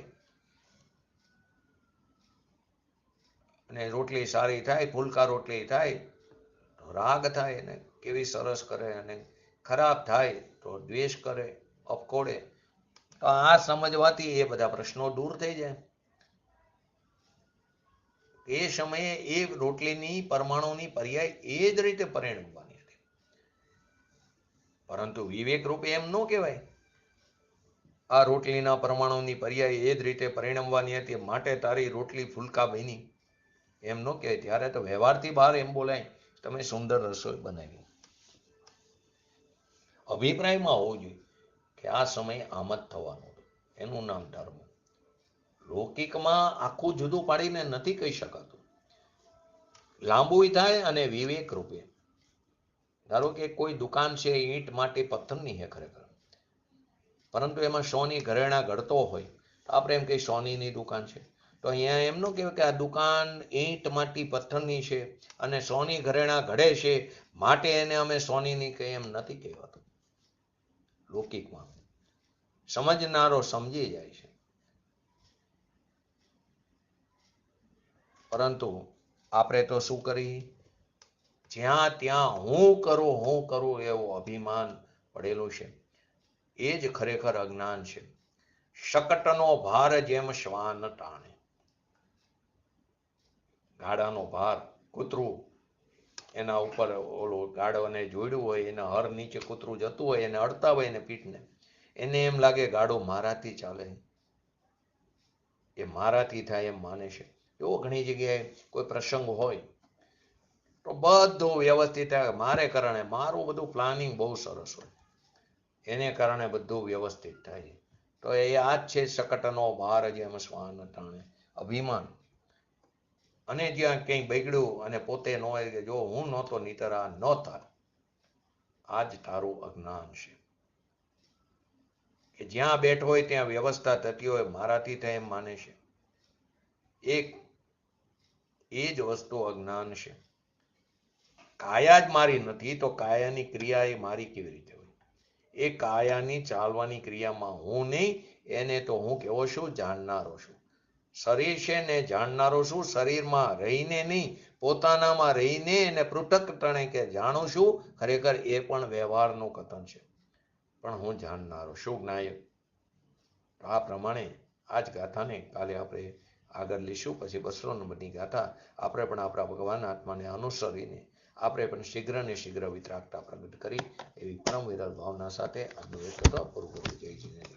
Speaker 1: અને રોટલી સારી થાય, ફૂલકા રોટલી થાય તો રાગ થાય ને કેવી સરસ કરે અને ખરાબ થાય તો દ્વેષ કરે, અપકોડે. તો આ સમજવાથી એ બધા પ્રશ્નો દૂર થઈ જાય. એ સમયે એ રોટલીની પરમાણુની પર્યાય એ જ રીતે પરિણમવાની હતી. પરંતુ વિવેક રૂપે એમ ન કહેવાય આ રોટલીના પરમાણુની પર્યાય એ જ રીતે પરિણમવાની હતી માટે તારી રોટલી ફૂલકા બની, એમ ન કહેવાય. ત્યારે તો વ્યવહારથી બહાર એમ બોલાય તમે સુંદર રસોઈ બનાવી. અભિપ્રાયમાં હોવું જોઈએ કે આ સમય આમ જ થવાનું. એનું નામ ધર્મ. લૌકિકમાં આખું જુદું પાડીને નથી કહી શકાતું. લાંબુ થાય અને વિવેક રૂપે. ધારો કે કોઈ દુકાન છે ઈંટ માટી પથ્થરની છે ખરેખર, પરંતુ એમાં સોની ઘરેણા ઘડતો હોય તો આપણે એમ કહીએ સોનીની દુકાન છે. તો અહીંયા એમ ન કહેવાય કે આ દુકાન ઈંટ માટી પથ્થરની છે અને સોની ઘરેણા ઘડે છે માટે એને અમે સોનીની કહીએ, એમ નથી કહેવાતું. લૌકિકમાં સમજનારો સમજી જાય છે. પરંતુ આપણે તો શું કરી, જ્યાં ત્યાં હું કરું એવું અભિમાન પડેલું છે. એ જ ખરેખર અજ્ઞાન છે. શકટનો ભાર જેમ શ્વાન ટાણે. ગાડાનો ભાર કૂતરું એના ઉપર ઓલું ગાડોને જોડ્યું હોય, એના હર નીચે કૂતરું જતું હોય, એને અડતા હોય એને પીઠને, એને એમ લાગે ગાડું મારાથી ચાલે, એ મારાથી થાય એમ માને છે. એવો ઘણી જગ્યાએ કોઈ પ્રસંગ હોય તો બધું વ્યવસ્થિત થાય, મારે કારણે, મારું બધું પ્લાનિંગ બહુ સરસ હોય, એને કારણે બધું વ્યવસ્થિત થાય. તો એ આ જ છે શકટનો ભાર જેમ શ્વાન ટાણે, અભિમાન. અને જ્યાં કંઈ બગડ્યું અને પોતે ન હોય કે જો હું નહોતો નીતર આ ન થાય, આ જ તારું અજ્ઞાન છે. કે જ્યાં બેઠો હોય ત્યાં વ્યવસ્થા થતી હોય, મારાથી થાય એમ માને છે. એ જ વસ્તુ અજ્ઞાન છે. કાયા જ મારી નથી તો કાયાની ક્રિયા એ મારી કેવી રીતે હોય? એ કાયાની ચાલવાની ક્રિયામાં હું નહીં, એને તો હું કેવો છું? જાણનારો છું. શરીર છે ને જાણનારો છું, શરીરમાં રહીને નહીં, પોતાનામાં રહીને એને પૃથક ટણે કે જાણું છું, ખરેખર એ પણ વ્યવહારનું કથન છે, પણ હું જાણનારો છું. જ્ઞાયક. આ પ્રમાણે આ જ ગાથાને કાલે આપણે આગળ લઈશું. પછી 200 નંબરની ગાથા આપણે પણ આપણા ભગવાન આત્માને અનુસરીને આપણે પણ શીઘ્ર ને શીઘ્ર વિતરાગતા પ્રગટ કરી એવી પરમ વિરલ ભાવના સાથે આજનો એક કથા પૂરું કરું. જય જીનેન્દ્ર.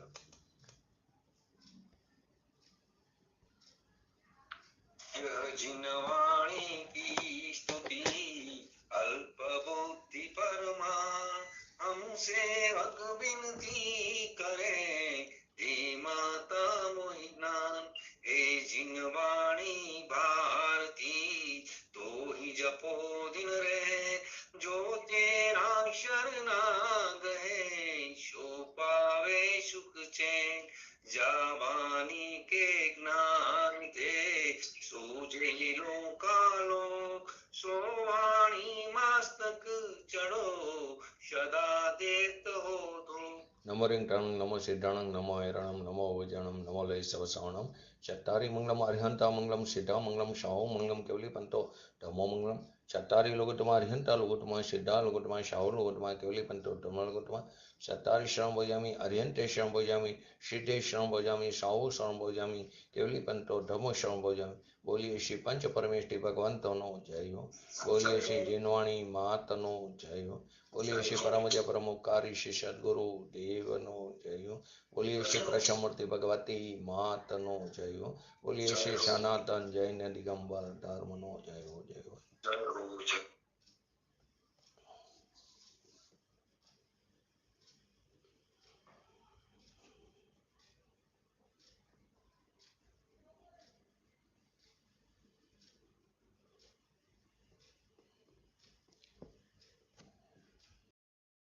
Speaker 2: जिनवाणी की स्तुति अल्प बुद्धि परमा, हमसे वक विनती करे हे माता मोहि ज्ञान. हे जिनवाणी भारती तो ही जपो दिन रहे, जो तेरा शरणा गए सो पावे सुख चैन. जावानी के ज्ञान दे सूझे लोकालोक, सोवाणी मस्तक चढ़ो सदा देत हो तो.
Speaker 1: नमो रिंगटाणं नमो सिद्धाणं नमो ऐरणं नमो वजणं नमो लय सवसावणं. चत्तारि मंगलम अरिहंता मंगलम सिद्धा मंगलम शाहु मंगलम केवली पंतो धमो मंगलम. चत्तारि लोकुतमा अरिहंता लोकुतमा सिद्धा लोकुतमा शाहु लोकुतमा केवली पंतो धमो लोकुतमा. चत्तारि शरण भोजामि अरिहंते शरण भोजामि सिद्धे शरण भोजामि शाहु शरण भोजामि केवली पंतो धमो शरण भोजामि. बोलिए श्री पंच परमेष्टि भगवंतोनो जय हो. बोलिए श्री जिनवाणी मातनो जय हो. बोलिए श्री परमज परमोपकारी श्री सद्गुरु देवनो जय हो. बोलिए श्री कृष्णमूर्ति भगवती मातनो जय हो. बोलिए श्री सनातन जैन दिगंबर धर्मनो जय हो. जय हो.